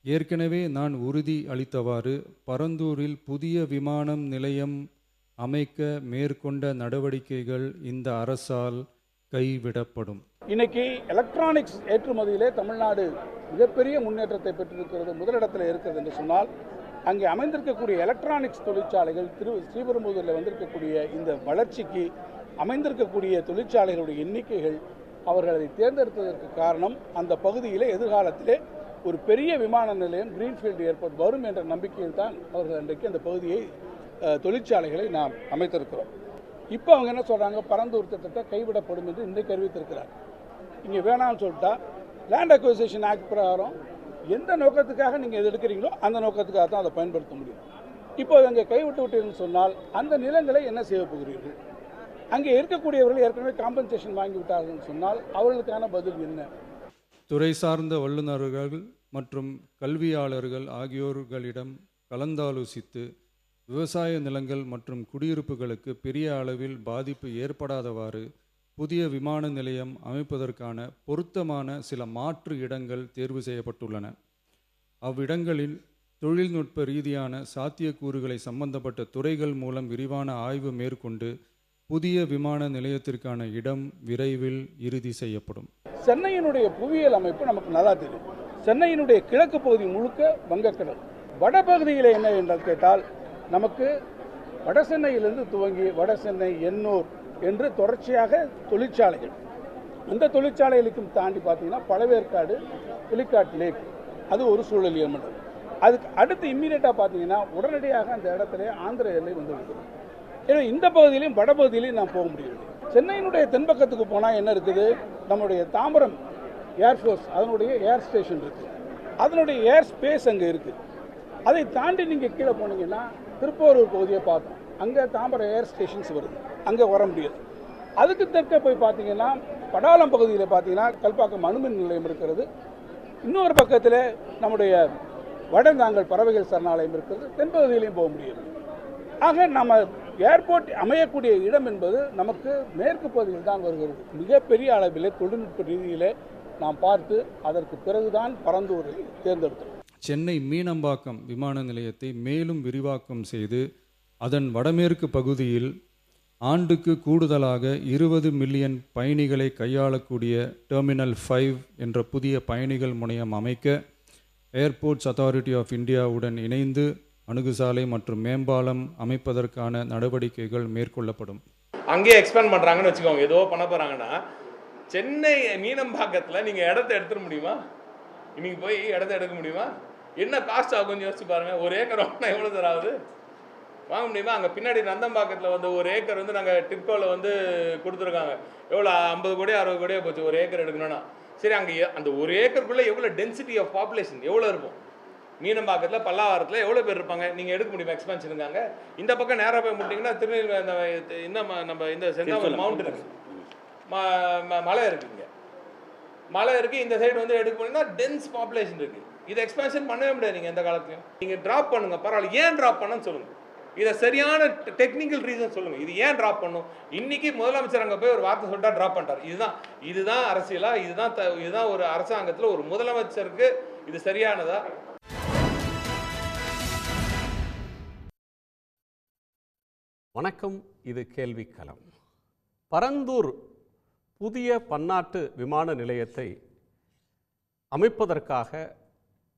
ஏற்கனவே நான் உறுதி அளித்தவாறு பரந்தூரில் புதிய விமானம் நிலையம் அமைக்க மேற்கொண்ட நடவடிக்கைகள் இந்த அரசால் கைவிடப்படும். இன்னைக்கு எலக்ட்ரானிக்ஸ் ஏற்றுமதியிலே தமிழ்நாடு மிகப்பெரிய முன்னேற்றத்தை பெற்றிருக்கிறது, முதலிடத்தில் இருக்கிறது என்று சொன்னால் அங்கே அமைந்திருக்கக்கூடிய எலக்ட்ரானிக்ஸ் தொழிற்சாலைகள் ஸ்ரீபெரும்புதூரில் வந்திருக்கக்கூடிய இந்த வளர்ச்சிக்கு அமைந்திருக்கக்கூடிய தொழிற்சாலைகளுடைய எண்ணிக்கைகள் அவர்கள் அதை தேர்ந்தெடுத்ததற்கு காரணம் அந்த பகுதியிலே எதிர்காலத்திலே ஒரு பெரிய விமான நிலையம் கிரீன்ஃபீல்டு ஏர்போர்ட் வரும் என்ற நம்பிக்கையில் தான் அவர்கள் அன்றைக்கு அந்த பகுதியை தொழிற்சாலைகளை நாம் அமைத்திருக்கிறோம். இப்போ அவங்க என்ன சொல்கிறாங்க, பரந்தூர் திட்டத்தை கைவிடப்படும் என்று இன்றைக்கு அறிவித்திருக்கிறார். இங்கே வேணாம்னு சொல்லிட்டா லேண்ட் அக்விசிஷன் ஆக்ட் பிரகாரம் எந்த நோக்கத்துக்காக நீங்கள் எது எடுக்கிறீங்களோ அந்த நோக்கத்துக்காக தான் அதை பயன்படுத்த முடியும். இப்போ அங்கே கைவிட்டு விட்டீங்கன்னு சொன்னால் அந்த நிலங்களை என்ன செய்ய போகிறீர்கள்? அங்கே இருக்கக்கூடியவர்கள் ஏற்கனவே காம்பன்சேஷன் வாங்கி விட்டார்கள் சொன்னால் அவர்களுக்கான பதில் என்ன? துறை சார்ந்த வல்லுநர்கள் மற்றும் கல்வியாளர்கள் ஆகியோர்களிடம் கலந்தாலோசித்து விவசாய நிலங்கள் மற்றும் குடியிருப்புகளுக்கு பெரிய அளவில் பாதிப்பு ஏற்படாதவாறு புதிய விமான நிலையம் அமைப்பதற்கான பொருத்தமான சில மாற்று இடங்கள் தேர்வு செய்யப்பட்டுள்ளன. அவ்விடங்களில் தொழில்நுட்ப ரீதியான சாத்தியக்கூறுகளை சம்பந்தப்பட்ட துறைகள் மூலம் விரிவான ஆய்வு மேற்கொண்டு புதிய விமான நிலையத்திற்கான இடம் விரைவில் இறுதி செய்யப்படும். சென்னையினுடைய புவியியல் அமைப்பு நமக்கு நல்லா தெரியும். சென்னையினுடைய கிழக்கு பகுதி முழுக்க வங்கக்கடல், வடபகுதியில் என்ன என்று கேட்டால் நமக்கு வட சென்னையிலிருந்து துவங்கி வட சென்னை, எண்ணூர் என்று தொடர்ச்சியாக தொழிற்சாலைகள், அந்த தொழிற்சாலைகளுக்கும் தாண்டி பார்த்தீங்கன்னா பழவேற்காடு, புலிக்காட் லேக், அது ஒரு சூழலியல் மண்டலம். அதுக்கு அடுத்து இம்மீடியட்டாக பார்த்தீங்கன்னா உடனடியாக அந்த இடத்துல ஆந்திர எல்லை வந்துவிடுது. ஏன்னா இந்த பகுதியிலையும் வடபகுதியிலையும் நான் போக முடியவில்லை. சென்னையினுடைய தென்பக்கத்துக்கு போனால் என்ன இருக்குது, நம்முடைய தாம்பரம் ஏர்ஃபோர்ஸ் அதனுடைய ஏர் ஸ்டேஷன் இருக்குது, அதனுடைய ஏர் ஸ்பேஸ் அங்கே இருக்குது. அதை தாண்டி நீங்கள் கீழே போனீங்கன்னா திருப்போரூர் பகுதியை பார்த்தோம், அங்கே தாம்பரம் ஏர் ஸ்டேஷன்ஸ் வருது, அங்கே வர முடியாது. அதுக்கு தெற்க போய் பார்த்தீங்கன்னா படாலம் பகுதியில் பார்த்தீங்கன்னா கல்பாக்கம் அணுமின் நிலையம் இருக்கிறது, இன்னொரு பக்கத்தில் நம்முடைய வடந்தாங்கல் பறவைகள் சரணாலயம் இருக்கிறது, தென்பகுதியிலையும் போக முடியாது. ஆக நம்ம ஏர்போர்ட் அமையக்கூடிய இடம் என்பது நமக்கு மேற்கு பகுதியில் தான் வருகிறது. மிகப்பெரிய அளவில் தொழில்நுட்ப ரீதியில் நாம் பார்த்து அதற்கு பிறகுதான் பரந்தூரை தேர்ந்தெடுத்தோம். சென்னை மீனம்பாக்கம் விமான நிலையத்தை மேலும் விரிவாக்கம் செய்து அதன் வடமேற்கு பகுதியில் ஆண்டுக்கு கூடுதலாக 20 மில்லியன் பயணிகளை கையாளக்கூடிய டெர்மினல் 5 என்ற புதிய பயணிகள் முனையம் அமைக்க ஏர்போர்ட்ஸ் அத்தாரிட்டி ஆஃப் இந்தியாவுடன் இணைந்து அணுகுசாலை மற்றும் மேம்பாலம் அமைப்பதற்கான நடவடிக்கைகள் மேற்கொள்ளப்படும். அங்கேயே எக்ஸ்பேண்ட் பண்ணுறாங்கன்னு வச்சுக்கோங்க, ஏதோ பண்ண போகிறாங்கன்னா சென்னை மீனம்பாக்கத்தில் நீங்கள் இடத்த எடுத்துட முடியுமா? இன்னைக்கு போய் இடத்த எடுக்க முடியுமா? என்ன காஸ்ட் ஆகும்னு யோசிச்சு பாருங்கள். ஒரு ஏக்கர் வாங்கினா எவ்வளோ தர ஆகுது? வாங்க முடியுமா? அங்கே பின்னாடி நந்தம்பாக்கத்தில் வந்து ஒரு ஏக்கர் வந்து நாங்கள் டிட்கோவில் வந்து கொடுத்துருக்காங்க. எவ்வளோ 50 கோடி 60 கோடியே போச்சு ஒரு ஏக்கர் எடுக்கணும்னா. சரி, அங்கே அந்த ஒரு ஏக்கருக்குள்ளே எவ்வளோ டென்சிட்டி ஆஃப் பாப்புலேஷன் எவ்வளோ இருக்கும்? மீனம்பாக்கத்தில் பல்லாவரத்தில் எவ்வளோ பேர் இருப்பாங்க? நீங்கள் எடுக்க முடியுமா எக்ஸ்பென்ஷனுக்காங்க? இந்த பக்கம் நேராக போய் முட்டிங்கன்னா திருநெல்வேலி இன்னும் நம்ம இந்த செந்தாமரை மவுண்ட் இருக்குது, மலை இருக்குங்க, மலை இருக்குது. இந்த சைடு வந்து எடுக்க போனீங்கன்னா டென்ஸ் பாப்புலேஷன் இருக்குது. இதை எக்ஸ்பென்ஷன் பண்ணவே முடியாது நீங்கள் எந்த காலத்துலையும். நீங்கள் ட்ராப் பண்ணுங்க, பரவாயில்ல. ஏன் ட்ராப் பண்ணணும்னு சொல்லுங்கள், இதை சரியான டெக்னிக்கல் ரீசன் சொல்லுங்கள். இது ஏன் ட்ராப் பண்ணும்? இன்னைக்கு முதலமைச்சர் அங்கே போய் ஒரு வார்த்தை சொல்லிட்டா ட்ராப் பண்ணிட்டார். இதுதான் அரசியலா? இதுதான் ஒரு அரசாங்கத்தில் ஒரு முதலமைச்சருக்கு இது சரியானதா? வணக்கம், இது கேள்விக்களம். பரந்தூர் புதிய பன்னாட்டு விமான நிலையத்தை அமைப்பதற்காக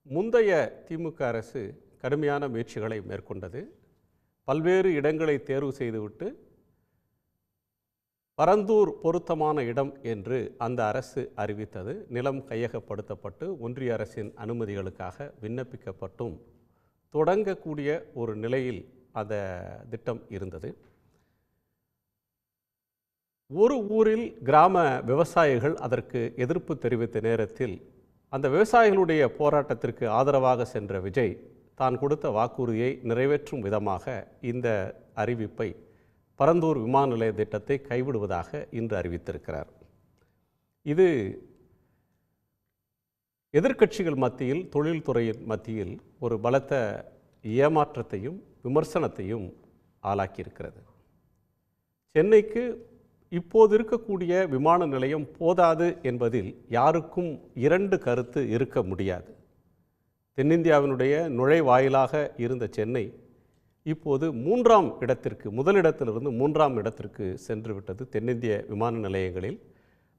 முந்தைய திமுக அரசு கடுமையான முயற்சிகளை மேற்கொண்டது. பல்வேறு இடங்களை தேர்வு செய்துவிட்டு பரந்தூர் பொருத்தமான இடம் என்று அந்த அரசு அறிவித்தது. நிலம் கையகப்படுத்தப்பட்டு ஒன்றிய அரசின் அனுமதிகளுக்காக விண்ணப்பிக்கப்பட்டும் தொடங்கக்கூடிய ஒரு நிலையில் அந்த திட்டம் இருந்தது. ஒரு ஊரில் கிராம விவசாயிகள் அதற்கு எதிர்ப்பு தெரிவித்த நேரத்தில் அந்த விவசாயிகளுடைய போராட்டத்திற்கு ஆதரவாக சென்ற விஜய் தான் கொடுத்த வாக்குறுதியை நிறைவேற்றும் விதமாக இந்த அறிவிப்பை பரந்தூர் விமான நிலைய திட்டத்தை கைவிடுவதாக இன்று அறிவித்திருக்கிறார். இது எதிர்க்கட்சிகள் மத்தியில், தொழில்துறையின் மத்தியில் ஒரு பலத்த ஏமாற்றத்தையும் விமர்சனத்தையும் ஆளாக்கியிருக்கிறது. சென்னைக்கு இப்போது இருக்கக்கூடிய விமான நிலையம் போதாது என்பதில் யாருக்கும் இரண்டு கருத்து இருக்க முடியாது. தென்னிந்தியாவினுடைய நுழைவாயிலாக இருந்த சென்னை இப்போது 3ஆம் இடத்திற்கு, முதலிடத்திலிருந்து 3ஆம் இடத்திற்கு சென்று விட்டது. தென்னிந்திய விமான நிலையங்களில்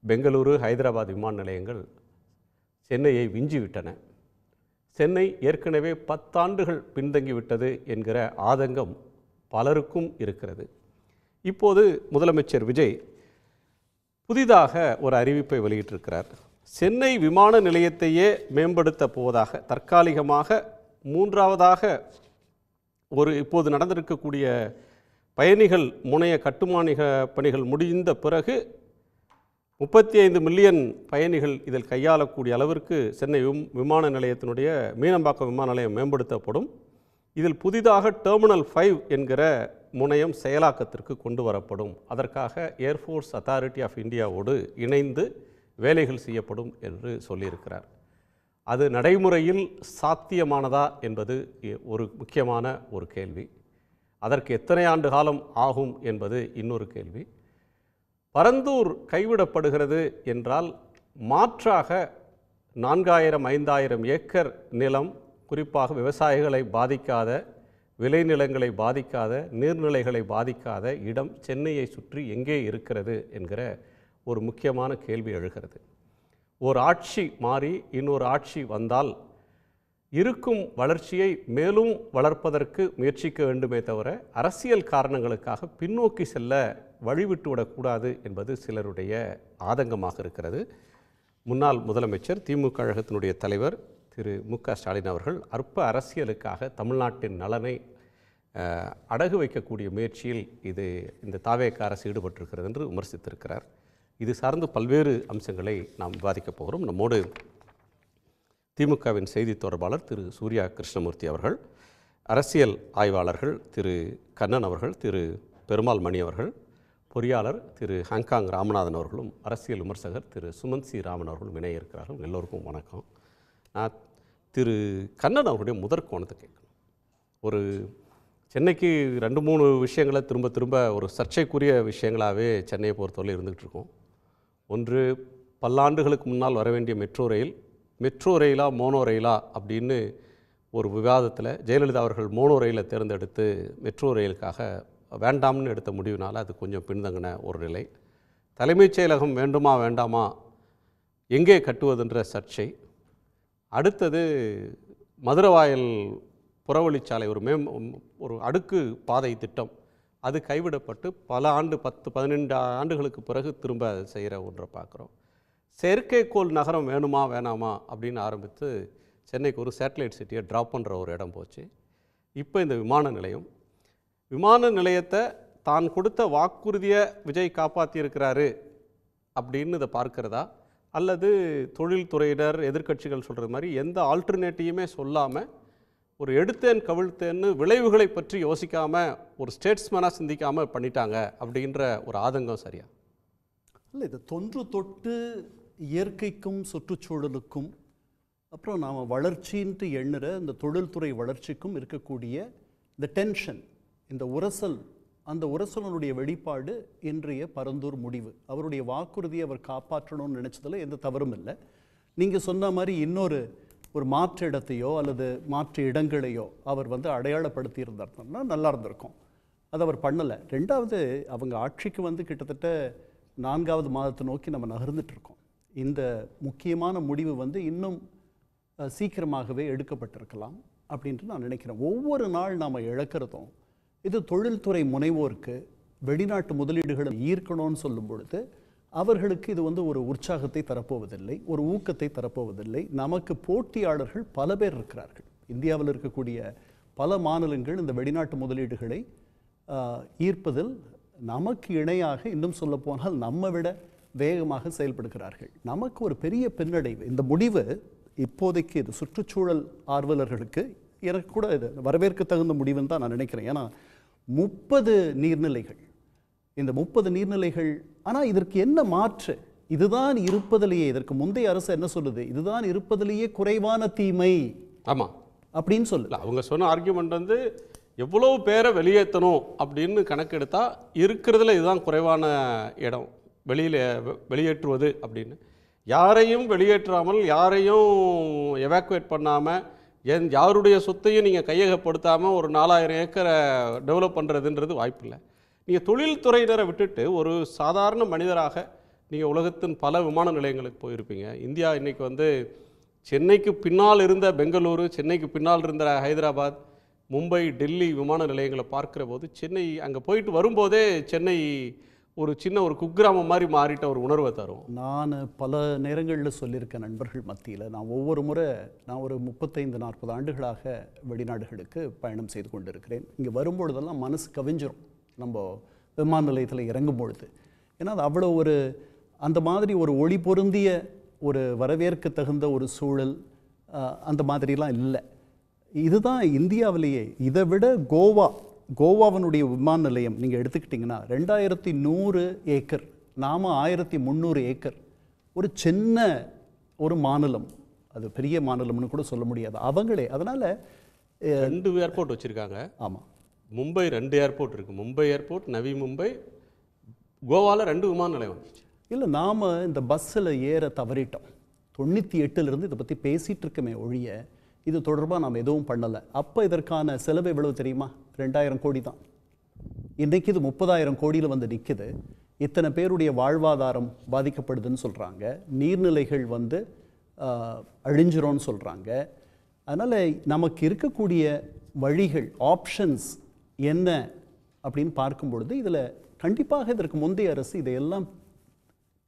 பெங்களூரு, ஹைதராபாத் விமான நிலையங்கள் சென்னையை விஞ்சிவிட்டன. சென்னை ஏற்கனவே 10 ஆண்டுகள் பின்தங்கிவிட்டது என்கிற ஆதங்கம் பலருக்கும் இருக்கிறது. இப்போது முதலமைச்சர் விஜய் புதிதாக ஒரு அறிவிப்பை வெளியிட்டிருக்கிறார். சென்னை விமான நிலையத்தையே மேம்படுத்த போவதாக, தற்காலிகமாக 3ஆவதாக இப்போது நடந்திருக்கக்கூடிய பயணிகள் முனைய கட்டுமான பணிகள் முடிந்த பிறகு 35 மில்லியன் பயணிகள் இதில் கையாளக்கூடிய அளவிற்கு சென்னை விமான நிலையத்தினுடைய மீனம்பாக்கம் விமான நிலையம் மேம்படுத்தப்படும். இதில் புதிதாக டெர்மினல் 5 என்கிற முனையம் செயலாக்கத்திற்கு கொண்டு வரப்படும். அதற்காக ஏர்ஃபோர்ஸ் அத்தாரிட்டி ஆஃப் இந்தியாவோடு இணைந்து வேலைகள் செய்யப்படும் என்று சொல்லியிருக்கிறார். அது நடைமுறையில் சாத்தியமானதா என்பது ஒரு முக்கியமான ஒரு கேள்வி. அதற்கு எத்தனை ஆண்டு காலம் ஆகும் என்பது இன்னொரு கேள்வி. பரந்தூர் கைவிடப்படுகிறது என்றால் மாற்றாக 4000-5000 ஏக்கர் நிலம், குறிப்பாக விவசாயிகளை பாதிக்காத, விளைநிலங்களை பாதிக்காத, நீர்நிலைகளை பாதிக்காத இடம் சென்னையை சுற்றி எங்கே இருக்கிறது என்கிற ஒரு முக்கியமான கேள்வி எழுகிறது. ஒரு ஆட்சி மாறி இன்னொரு ஆட்சி வந்தால் இருக்கும் வளர்ச்சியை மேலும் வளர்ப்பதற்கு முயற்சிக்க வேண்டுமே தவிர அரசியல் காரணங்களுக்காக பின்னோக்கி செல்ல வழிவிட்டுவிடக்கூடாது என்பது சிலருடைய ஆதங்கமாக இருக்கிறது. முன்னாள் முதலமைச்சர், திமுக கழகத்தினுடைய தலைவர் திரு மு.க. ஸ்டாலின் அவர்கள் அற்ப அரசியலுக்காக தமிழ்நாட்டின் நலனை அடகு வைக்கக்கூடிய முயற்சியில் இந்த தாவேக அரசு ஈடுபட்டிருக்கிறது என்று விமர்சித்திருக்கிறார். இது சார்ந்து பல்வேறு அம்சங்களை நாம் விவாதிக்கப் போகிறோம். நம்மோடு திமுகவின் செய்தி தொடர்பாளர் திரு சூர்யா கிருஷ்ணமூர்த்தி அவர்கள், அரசியல் ஆய்வாளர்கள் திரு கண்ணன் அவர்கள், திரு பெருமாள் மணி அவர்கள், பொறியாளர் திரு ஹாங்காங் ராமநாதன் அவர்களும், அரசியல் விமர்சகர் திரு சுமந்த் சி ராமன் அவர்களும் இணைய இருக்கிறார்கள். எல்லோருக்கும் வணக்கம். நான் திரு கண்ணன் அவருடைய முதற் கோணத்தை கேட்கணும். ஒரு சென்னைக்கு 2-3 விஷயங்களை திரும்ப ஒரு சர்ச்சைக்குரிய விஷயங்களாகவே சென்னையை பொறுத்தவரை இருந்துகிட்டு இருக்கோம். ஒன்று, பல்லாண்டுகளுக்கு முன்னால் வர வேண்டிய மெட்ரோ ரயிலா மோனோ ரயிலா அப்படின்னு ஒரு விவாதத்தில் ஜெயலலிதா அவர்கள் மோனோ ரயிலை தேர்ந்தெடுத்து மெட்ரோ ரயிலுக்காக வேண்டாம்னு எடுத்த முடிவுனால அது கொஞ்சம் பின்தங்கின ஒரு நிலை. தலைமைச் செயலகம் வேண்டுமா வேண்டாமா, எங்கே கட்டுவதுன்ற சர்ச்சை. அடுத்தது மதுரவாயல் புறவழிச்சாலை, ஒரு அடுக்கு பாதை திட்டம், அது கைவிடப்பட்டு பல ஆண்டு 10-15 ஆண்டுகளுக்கு பிறகு திரும்ப செய்கிற ஒன்றை பார்க்குறோம். செயற்கைக்கோள் நகரம் வேணுமா வேணாமா அப்படின்னு ஆரம்பித்து சென்னைக்கு ஒரு சேட்டலைட் சிட்டியை ட்ராப் பண்ணுற ஒரு இடம் போச்சு. இப்போ இந்த விமான நிலையத்தை தான் கொடுத்த வாக்குறுதியை விஜய் காப்பாற்றியிருக்கிறாரு அப்படின்னு இதை பார்க்கிறதா, அல்லது தொழில்துறையினர், எதிர்க்கட்சிகள் சொல்கிற மாதிரி எந்த ஆல்டர்னேட்டிவுமே சொல்லாமல் ஒரு எடுத்தேன் கவிழ்த்தேன்னு விளைவுகளை பற்றி யோசிக்காமல், ஒரு ஸ்டேட்ஸ்மேனாக சிந்திக்காமல் பண்ணிட்டாங்க அப்படின்ற ஒரு ஆதங்கம் சரியா? இல்லை, இது தொன்று தொட்டு இயற்கைக்கும் சுற்றுச்சூழலுக்கும் அப்புறம் நாம் வளர்ச்சின்ட்டு எண்ணுற இந்த தொழில்துறை வளர்ச்சிக்கும் இருக்கக்கூடிய இந்த டென்ஷன், இந்த உரசல், அந்த உரசலனுடைய வெளிப்பாடு இன்றைய பரந்தூர் முடிவு. அவருடைய வாக்குறுதியை அவர் காப்பாற்றணும்னு நினச்சதில் எந்த தவறும் இல்லை. நீங்கள் சொன்ன மாதிரி இன்னொரு மாற்று இடத்தையோ அல்லது மாற்று இடங்களையோ அவர் அடையாளப்படுத்தி இருந்தார்னா நல்லா இருந்திருக்கும். அது அவர் பண்ணலை. ரெண்டாவது, அவங்க ஆட்சிக்கு கிட்டத்தட்ட 4வது மாதத்தை நோக்கி நம்ம நகர்ந்துட்டுருக்கோம். இந்த முக்கியமான முடிவு இன்னும் சீக்கிரமாகவே எடுக்கப்பட்டிருக்கலாம் அப்படின்ட்டு நான் நினைக்கிறேன். ஒவ்வொரு நாள் நாம் இழக்கிறதும் இது தொழில்துறை முனைவோருக்கு வெளிநாட்டு முதலீடுகளை ஈர்க்கணும்னு சொல்லும் பொழுது அவர்களுக்கு இது ஒரு உற்சாகத்தை தரப்போவதில்லை, ஒரு ஊக்கத்தை தரப்போவதில்லை. நமக்கு போட்டியாளர்கள் பல பேர் இருக்கிறார்கள். இந்தியாவில் இருக்கக்கூடிய பல மாநிலங்கள் இந்த வெளிநாட்டு முதலீடுகளை ஈர்ப்பதில் நமக்கு இணையாக, இன்னும் சொல்ல போனால் நம்ம விட வேகமாக செயல்படுகிறார்கள். நமக்கு ஒரு பெரிய பின்னடைவு. இந்த முடிவு இப்போதைக்கு இது சுற்றுச்சூழல் ஆர்வலர்களுக்கு, எனக்கு கூட இது வரவேற்க தகுந்த முடிவுன்னு தான் நான் நினைக்கிறேன். ஏன்னா 30 நீர்நிலைகள், இந்த 30 நீர்நிலைகள், ஆனால் இதற்கு என்ன மாற்று? இதுதான் இருப்பதிலேயே, இதற்கு முந்தைய அரசு என்ன சொல்லுது, இதுதான் இருப்பதிலேயே குறைவான தீமை. ஆமாம் அப்படின்னு சொல்லல. அவங்க சொன்ன ஆர்கியூமெண்ட் எவ்வளோ பேரை வெளியேற்றணும் அப்படின்னு கணக்கெடுத்தால் இருக்கிறதுல இதுதான் குறைவான இடம் வெளியேற்றுவது அப்படின்னு. யாரையும் வெளியேற்றாமல், யாரையும் எவாக்குவேட் பண்ணாமல், யாருடைய சொத்தையும் நீங்கள் கையகப்படுத்தாமல் ஒரு 4000 ஏக்கரை டெவலப் பண்ணுறதுன்றது வாய்ப்பில்லை. நீங்கள் தொழில்துறையினரை விட்டுட்டு ஒரு சாதாரண மனிதராக நீங்கள் உலகத்தின் பல விமான நிலையங்களுக்கு போயிருப்பீங்க. இந்தியா இன்றைக்கி வந்து சென்னைக்கு பின்னால் இருந்த பெங்களூரு, சென்னைக்கு பின்னால் இருந்த ஹைதராபாத், மும்பை, டெல்லி விமான நிலையங்களை பார்க்குற போது சென்னை அங்கே போயிட்டு வரும்போதே சென்னை ஒரு சின்ன ஒரு குக்கிராமம் மாதிரி மாறிட்ட ஒரு உணர்வை தரும். நான் பல நேரங்களில் சொல்லியிருக்கேன் நண்பர்கள் மத்தியில். நான் ஒவ்வொரு முறை நான் ஒரு 35-40 ஆண்டுகளாக வெளிநாடுகளுக்கு பயணம் செய்து கொண்டிருக்கிறேன். இங்கே வரும்பொழுதெல்லாம் மனசு கவிஞ்சிரும் நம்ம விமான நிலையத்தில் இறங்கும் பொழுது. ஏன்னா அது அவ்வளோ ஒரு அந்த மாதிரி ஒரு ஒளி பொருந்திய ஒரு வரவேற்க தகுந்த ஒரு சூழல் அந்த மாதிரிலாம் இல்லை. இதுதான் இந்தியாவிலேயே. இதை விட கோவாவினுடைய விமான நிலையம் நீங்கள் எடுத்துக்கிட்டிங்கன்னா 2100 ஏக்கர், நாம் 1300 ஏக்கர். ஒரு சின்ன ஒரு மாநிலம், அது பெரிய மாநிலம்னு கூட சொல்ல முடியாது அவங்களே. அதனால் 2 ஏர்போர்ட் வச்சுருக்காங்க. ஆமாம், மும்பை 2 ஏர்போர்ட் இருக்குது. மும்பை ஏர்போர்ட், நவி மும்பை. கோவாவில் 2 விமான நிலையம் வந்துச்சு. இல்லை, நாம் இந்த பஸ்ஸில் ஏற தவறிட்டோம். 98லேருந்து இதை பற்றி பேசிகிட்டு இருக்கமே ஒழிய இது தொடர்பாக நாம் எதுவும் பண்ணலை. அப்போ இதற்கான செலவு எவ்வளவு தெரியுமா? 2000 கோடி தான். இன்றைக்கி இது 30,000 கோடியில் வந்து நிற்குது. இத்தனை பேருடைய வாழ்வாதாரம் பாதிக்கப்படுதுன்னு சொல்கிறாங்க. நீர்நிலைகள் வந்து அழிஞ்சிரோன்னு சொல்கிறாங்க. அதனால் நமக்கு இருக்கக்கூடிய வழிகள், ஆப்ஷன்ஸ் என்ன அப்படின்னு பார்க்கும் பொழுது இதில் கண்டிப்பாக இதற்கு முந்தைய அரசு இதையெல்லாம்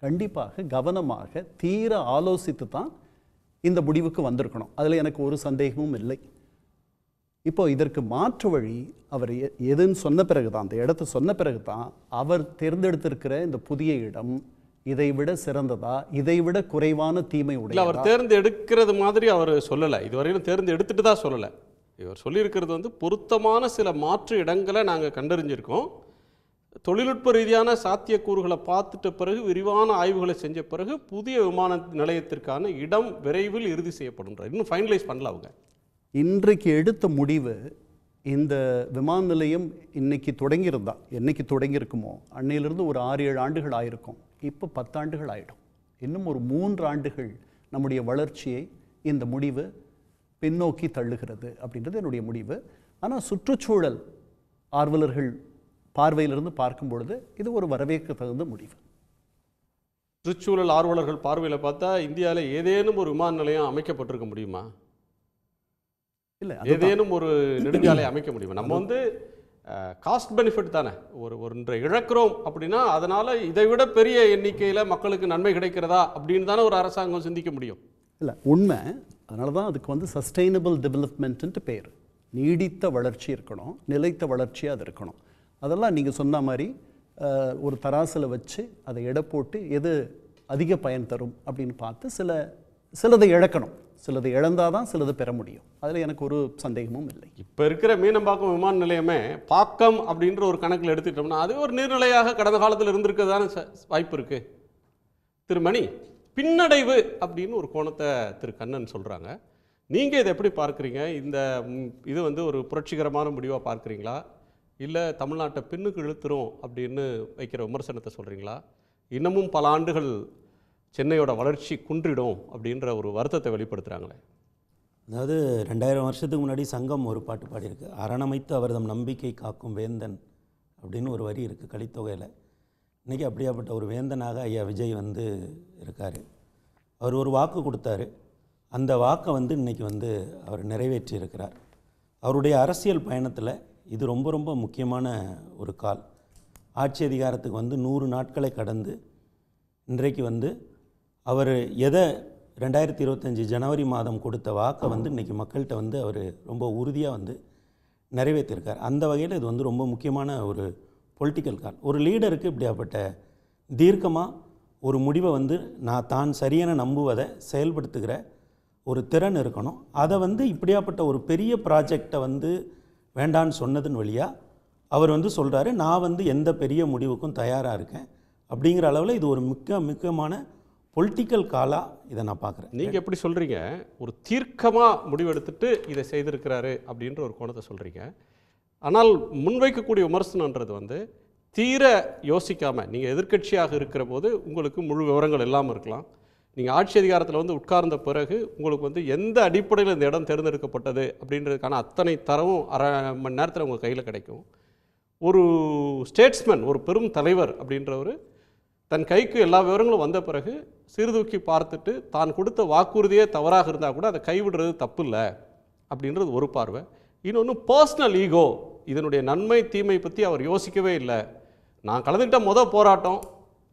கண்டிப்பாக கவனமாக தீர ஆலோசித்து தான் இந்த முடிவுக்கு வந்திருக்கணும். அதில் எனக்கு ஒரு சந்தேகமும் இல்லை. இப்போ இதற்கு மாற்று வழி அவர் எதுன்னு சொன்ன பிறகு தான், அந்த இடத்த சொன்ன பிறகு தான் அவர் தேர்ந்தெடுத்திருக்கிற இந்த புதிய இடம் இதை விட சிறந்ததா, இதை விட குறைவான தீமை உடைய. அவர் தேர்ந்தெடுக்கிறது மாதிரி அவர் சொல்லலை. இதுவரையிலும் தேர்ந்தெடுத்துட்டு தான் சொல்லலை. இவர் சொல்லியிருக்கிறது வந்து பொருத்தமான சில மாற்று இடங்களை நாங்கள் கண்டறிஞ்சிருக்கோம். தொழில்நுட்ப ரீதியான சாத்தியக்கூறுகளை பார்த்துட்ட பிறகு, விரிவான ஆய்வுகளை செஞ்ச பிறகு புதிய விமான நிலையத்திற்கான இடம் விரைவில் இறுதி செய்யப்படும்ன்றார். இன்னும் ஃபைனலைஸ் பண்ணல அவங்க. இன்றைக்கு எடுத்த முடிவு, இந்த விமான நிலையம் இன்னைக்கு தொடங்கியிருந்தா, என்னைக்கு தொடங்கியிருக்குமோ அன்னையிலிருந்து ஒரு 6-7 ஆண்டுகள் ஆயிருக்கும். இப்போ 10 ஆண்டுகள் ஆகிடும். இன்னும் ஒரு 3 ஆண்டுகள் நம்முடைய வளர்ச்சியை இந்த முடிவு பின்னோக்கி தள்ளுகிறது அப்படின்றது என்னுடைய முடிவு. ஆனால் சுற்றுச்சூழல் ஆர்வலர்கள் பார்வையிலிருந்து பார்க்கும் பொழுது இது ஒரு வரவேற்க தகுந்த முடிவு. சுற்றுச்சூழல் ஆர்வலர்கள் பார்வையில் பார்த்தா இந்தியாவில் ஏதேனும் ஒரு விமான நிலையம் அமைக்கப்பட்டிருக்க முடியுமா? இல்லை, ஏதேனும் ஒரு நெடுஞ்சாலை அமைக்க முடியுமா? நம்ம வந்து காஸ்ட் பெனிஃபிட் தானே ஒன்றை இழக்கிறோம் அப்படின்னா அதனால் இதை விட பெரிய எண்ணிக்கையில் மக்களுக்கு நன்மை கிடைக்கிறதா அப்படின்னு தானே ஒரு அரசாங்கம் சிந்திக்க முடியும். இல்லை, உண்மை. அதனால தான் அதுக்கு வந்து சஸ்டைனபிள் டெவலப்மெண்ட்டுன்ட்டு பேர். நீடித்த வளர்ச்சி இருக்கணும், நிலைத்த வளர்ச்சியாக அது இருக்கணும். அதெல்லாம் நீங்கள் சொன்ன மாதிரி ஒரு தராசில் வச்சு அதை எடை போட்டு எது அதிக பயன் தரும் அப்படின்னு பார்த்து சிலதை இழக்கணும். சிலதை இழந்தால் தான் சிலதை பெற முடியும். அதில் எனக்கு ஒரு சந்தேகமும் இல்லை. இப்போ இருக்கிற மீனம்பாக்கம் விமான நிலையமே பாக்கம் அப்படின்ற ஒரு கணக்கில் எடுத்துக்கிட்டோம்னா அது ஒரு நீர்நிலையாக கடந்த காலத்தில் இருந்திருக்கிறதான வாய்ப்பு இருக்குது. திருமணி பின்னடைவு அப்படின்னு ஒரு கோணத்தை திரு கண்ணன் சொல்கிறாங்க. நீங்கள் இதை எப்படி பார்க்குறீங்க? இது வந்து ஒரு புரட்சிகரமான முடிவாக பார்க்குறீங்களா, இல்லை தமிழ்நாட்டை பின்னுக்கு இழுத்துரும் அப்படின்னு வைக்கிற விமர்சனத்தை சொல்கிறீங்களா? இன்னமும் பல ஆண்டுகள் சென்னையோட வளர்ச்சி குன்றிடும் அப்படின்ற ஒரு வருத்தத்தை வெளிப்படுத்துகிறாங்களே. அதாவது 2000 வருஷத்துக்கு முன்னாடி சங்கம் ஒரு பாட்டு பாடியிருக்கு. அரணமைத்து அவர்தம் நம்பிக்கை காக்கும் வேந்தன் அப்படின்னு ஒரு வரி இருக்குது கலித்தொகையில். இன்றைக்கி அப்படியாப்பட்ட ஒரு வேந்தனாக ஐயா விஜய் வந்து இருக்கார். அவர் ஒரு வாக்கு கொடுத்தாரு. அந்த வாக்கை வந்து இன்றைக்கி வந்து அவர் நிறைவேற்றி இருக்கிறார். அவருடைய அரசியல் பயணத்தில் இது ரொம்ப ரொம்ப முக்கியமான ஒரு கால். ஆட்சி அதிகாரத்துக்கு வந்து 100 நாட்களை கடந்து இன்றைக்கு வந்து அவர் எதை 2025 ஜனவரி மாதம் கொடுத்த வாக்கை வந்து இன்றைக்கி மக்கள்கிட்ட வந்து அவர் ரொம்ப உறுதியாக வந்து நிறைவேற்றியிருக்கார். அந்த வகையில் இது வந்து ரொம்ப முக்கியமான ஒரு பொலிட்டிக்கல் கால். ஒரு லீடருக்கு இப்படியாப்பட்ட தீர்க்கமாக ஒரு முடிவை வந்து தான் சரியான நம்புவதை செயல்படுத்துகிற ஒரு திறன் இருக்கணும். அதை வந்து இப்படியாப்பட்ட ஒரு பெரிய ப்ராஜெக்டை வந்து வேண்டான்னு சொன்னதன் வழியாக அவர் வந்து சொல்கிறாரு, நான் வந்து எந்த பெரிய முடிவுக்கும் தயாராக இருக்கேன் அப்படிங்கிற அளவில் இது ஒரு முக்கியமான பொலிட்டிக்கல் காலாக இதை நான் பார்க்குறேன். நீங்கள் எப்படி சொல்கிறீங்க? ஒரு தீர்க்கமாக முடிவெடுத்துட்டு இதை செய்திருக்கிறாரு அப்படின்ற ஒரு கோணத்தை சொல்கிறீங்க. ஆனால் முன்வைக்கக்கூடிய விமர்சனன்றது வந்து தீர யோசிக்காமல், நீங்கள் எதிர்க்கட்சியாக இருக்கிற போது உங்களுக்கு முழு விவரங்கள் இல்லாமல் இருக்கலாம். நீங்கள் ஆட்சி அதிகாரத்தில் வந்து உட்கார்ந்த பிறகு உங்களுக்கு வந்து எந்த அடிப்படையில் இந்த இடம் தேர்ந்தெடுக்கப்பட்டது அப்படின்றதுக்கான அத்தனை தரவும் அரை மணி நேரத்தில் உங்கள் கையில் கிடைக்கும். ஒரு ஸ்டேட்ஸ்மேன், ஒரு பெரும் தலைவர் அப்படின்றவர் தன் கைக்கு எல்லா விவரங்களும் வந்த பிறகு சீர்தூக்கி பார்த்துட்டு தான் கொடுத்த வாக்குறுதியே தவறாக இருந்தால் கூட அதை கைவிடுறது தப்பு இல்லை அப்படின்றது ஒரு பார்வை. இன்னொன்று பர்சனல் ஈகோ, இதனுடைய நன்மை தீமை பற்றி அவர் யோசிக்கவே இல்லை. நான் கலந்துக்கிட்ட போராட்டம்,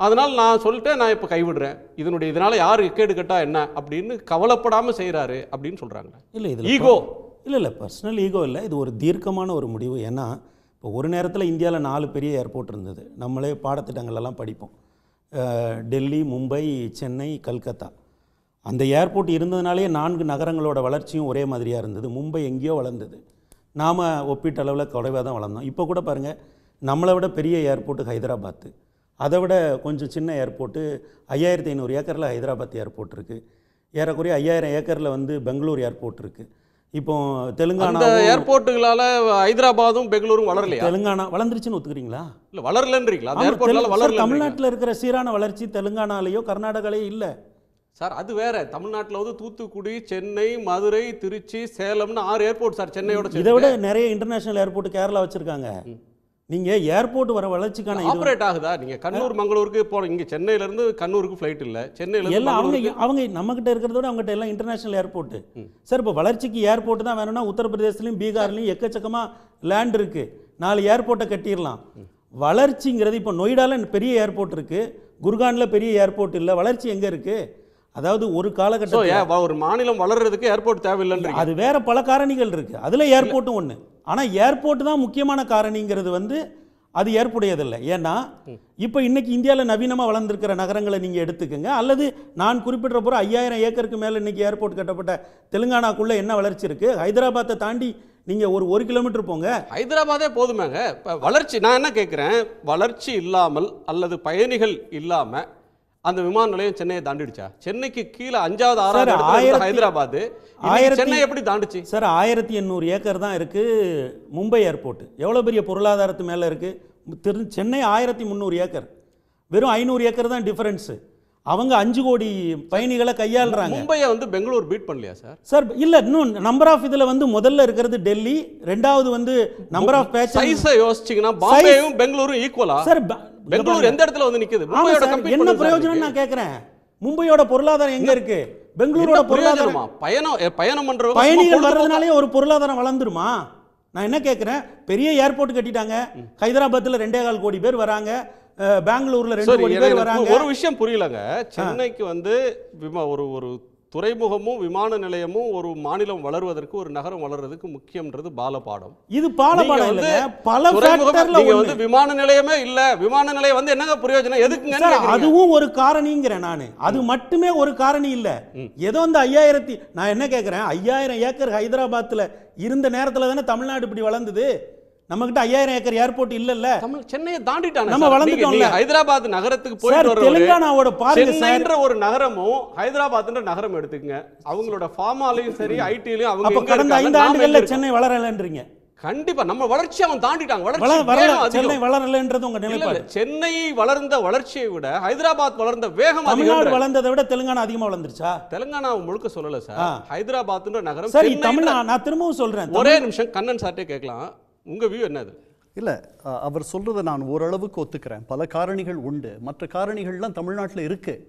அதனால் நான் சொல்லிட்டேன், நான் இப்போ கைவிடுறேன், இதனால் யார் கேடு கட்டா என்ன அப்படின்னு கவலைப்படாமல் செய்கிறாரு அப்படின்னு சொல்கிறாங்க. இல்லை இதில் ஈகோ இல்லை பர்சனல் ஈகோ இல்லை, இது ஒரு தீர்க்கமான ஒரு முடிவு. ஏன்னா இப்போ ஒரு நேரத்தில் இந்தியாவில் 4 பெரிய ஏர்போர்ட் இருந்தது. நம்மளே பாடத்திட்டங்கள்லாம் படிப்போம். டெல்லி, மும்பை, சென்னை, கல்கத்தா. அந்த ஏர்போர்ட் இருந்ததுனாலே 4 நகரங்களோட வளர்ச்சியும் ஒரே மாதிரியாக இருந்தது. மும்பை எங்கேயோ வளர்ந்தது, நாம் ஒப்பீட்டளவில் குறைவாக தான் வளர்ந்தோம். இப்போ கூட பாருங்கள், நம்மளை விட பெரிய ஏர்போர்ட்டு ஹைதராபாத்து, அதை விட கொஞ்சம் சின்ன ஏர்போர்ட்டு 5500 ஏக்கரில் ஹைதராபாத் ஏர்போர்ட் இருக்குது. ஏறக்குறைய 5000 ஏக்கரில் வந்து பெங்களூர் ஏர்போர்ட் இருக்குது. இப்போ தெலுங்கானா ஏர்போர்ட்டுகளால் ஹைதராபாத்தும் பெங்களூரும் வளரலையா? தெலுங்கானா வளர்ந்துருச்சுன்னு ஒத்துக்கிறீங்களா? இல்லை வளரலன்றீங்களா? அந்த ஏர்போர்ட்னால வளரல. தமிழ்நாட்டில் இருக்கிற சீரான வளர்ச்சி தெலுங்கானாலேயோ கர்நாடகாலேயோ இல்லை சார். அது வேற. தமிழ்நாட்டில் வந்து தூத்துக்குடி, சென்னை, மதுரை, திருச்சி, சேலம்னு 6 ஏர்போர்ட் சார். சென்னையோட இதை விட நிறைய இன்டர்நேஷனல் ஏர்போர்ட் கேரளா வச்சுருக்காங்க. நீங்கள் ஏர்போர்ட் வர வளர்ச்சிக்கான ஆப்ரேட் ஆகுதா? நீங்கள் கண்ணூர் மங்களூருக்கு போன, இங்கே சென்னையிலேருந்து கண்ணூருக்கு ஃப்ளைட் இல்லை, சென்னையில் எல்லாம் அவங்க நம்மகிட்ட இருக்கிறத விட அவங்ககிட்ட எல்லாம் இன்டர்நேஷனல் ஏர்போர்ட்டு சார். இப்போ வளர்ச்சிக்கு ஏர்போர்ட் தான் வேணும்னா உத்தரப்பிரதேசத்துலையும் பீகார்லையும் எக்கச்சக்கமாக லேண்ட் இருக்குது, 4 ஏர்போர்ட்டை கட்டிடலாம். வளர்ச்சிங்கிறது இப்போ நொய்டாவில் பெரிய ஏர்போர்ட் இருக்குது, குர்கானில் பெரிய ஏர்போர்ட் இல்லை. வளர்ச்சி எங்கே இருக்குது? அதாவது ஒரு காலகட்டம் ஒரு மாநிலம் வளர்றதுக்கு ஏர்போர்ட் தேவையில்லைன்னு அது வேற பல காரணிகள் இருக்குது, அதில் ஏர்போர்ட்டும் ஒன்று. ஆனால் ஏர்போர்ட் தான் முக்கியமான காரணிங்கிறது வந்து அது ஏற்புடையதில்லை. ஏன்னா இப்போ இன்றைக்கி இந்தியாவில் நவீனமாக வளர்ந்துருக்கிற நகரங்களை நீங்கள் எடுத்துக்கோங்க, அல்லது நான் குறிப்பிட்ட போகிற 5000 ஏக்கருக்கு மேலே இன்றைக்கி ஏர்போர்ட் கட்டப்பட்ட தெலுங்கானாக்குள்ளே என்ன வளர்ச்சி இருக்குது? ஹைதராபாத்தை தாண்டி நீங்கள் ஒரு கிலோமீட்டர் போங்க, ஹைதராபாதே போதுமேங்க. இப்போ வளர்ச்சி, நான் என்ன கேட்குறேன், வளர்ச்சி இல்லாமல் அல்லது பயணிகள் இல்லாமல் அந்த விமான நிலையம் சென்னையை தாண்டிடுச்சா? சென்னைக்கு கீழே 5வது 6வது ஹைதராபாத், சென்னை எப்படி தாண்டுச்சு சார்? 1800 ஏக்கர் தான் இருக்குது மும்பை ஏர்போர்ட். எவ்வளோ பெரிய பொருளாதாரத்து மேலே இருக்குது? சென்னை 1300 ஏக்கர், வெறும் 500 ஏக்கர் தான் டிஃபரன்ஸு. அவங்க 5 கோடி பயணிகளை கையாளுறாங்க. மும்பையை வந்து பெங்களூர் பீட் பண்ணலையா சார்? சார் இல்லை, இன்னும் நம்பர் ஆஃப் இதில் வந்து முதல்ல இருக்கிறது டெல்லி, 2வது வந்து நம்பர் ஆஃப் பேசஞ்சர். சைஸை யோசிச்சிங்கன்னா பாம்பேயும் பெங்களூரும் ஈக்குவலா சார்? பெங்களூர் எந்த இடத்துல வந்து நிக்குது? மும்பையோட கம்பீட் என்ன பிரயோஜனம் நான் கேக்குறேன்? மும்பையோட பொருளாதாரம் எங்க இருக்கு? பெங்களூரோட பொருளாதாரம் பயணம் பண்றவங்க பயணிகள் வர்றதுனாலே ஒரு பொருளாதாரம் வளர்ந்துருமா? நான் என்ன கேக்குறேன், பெரிய ஏர்போர்ட் கட்டிட்டாங்க, ஹைதராபாத்ல 2.25 கோடி பேர் வராங்க, பெங்களூர்ல 2 கோடி பேர் வராங்க. ஒரு விஷயம் புரியலங்க, சென்னைக்கு வந்து ஒரு துறைமுகமும் விமான நிலையமும் ஒரு மாநிலம் வளர்வதற்கு, ஒரு நகரம் வளர்றதுக்கு முக்கியம்ன்றது பாலபாடம். இது பாலபாடம் இல்ல, பல ஃபேக்டர்ல வந்து விமான நிலையமே இல்ல, விமான நிலையம் வந்து என்னங்க பிரயோஜனம், எதுக்குங்க? அதுவும் ஒரு காரணிங்கிறேன் நானு. அது மட்டுமே ஒரு காரணி இல்ல. ஏதோ இந்த 5000, நான் என்ன கேக்குறேன், 5000 ஏக்கர் ஹைதராபாத்ல இருந்த நேரத்துல தானே தமிழ்நாடு இப்படி வளர்ந்தது. நம்மகிட்ட 5000 ஏக்கர் ஏர்போர்ட் இல்லல்ல. சென்னையை தாண்டிட்டாங்க, நம்ம வளர்ந்துட்டோம்ல. ஹைதராபாத் நகரத்துக்கு போயிட்டு வர தெலுங்கானாவோட பாருங்க சார், சென்னைன்ற ஒரு நகரமும் ஹைதராபாத்ன்ற நகரம் எடுத்துக்கங்க, அவங்களோட ஃபார்மாலையும் சரி ஐடிலயும் அவங்க அப்ப கடந்த 5 ஆண்டுகள்ல சென்னை வளரலன்றீங்க. கண்டிப்பா நம்ம வளர்ச்சி அவன் தாண்டிட்டாங்க. சென்னை வளரலன்றது உங்க நிலைப்பாடு. சென்னை வளர்ந்த வளர்ச்சியை விட ஹைதராபாத் வளர்ந்த வேகம், தமிழ்நாடு வளர்ந்ததை விட தெலுங்கானா அதிகமா வளர்ந்துருச்சா? தெலுங்கானா முழுக்க சொல்லல சார், ஹைதராபாத்ன்ற நகரம். சரி, தமிழ்நாடு நான் திரும்பவும் சொல்றேன். ஒரே நிமிஷம் கண்ணன் சார்ட்டே கேட்கலாம், உங்க வியூ என்னது? இல்லை, அவர் சொல்கிறத நான் ஓரளவுக்கு ஒத்துக்கிறேன். பல காரணிகள் உண்டு, மற்ற காரணிகள்லாம் தமிழ்நாட்டில் இருக்குது.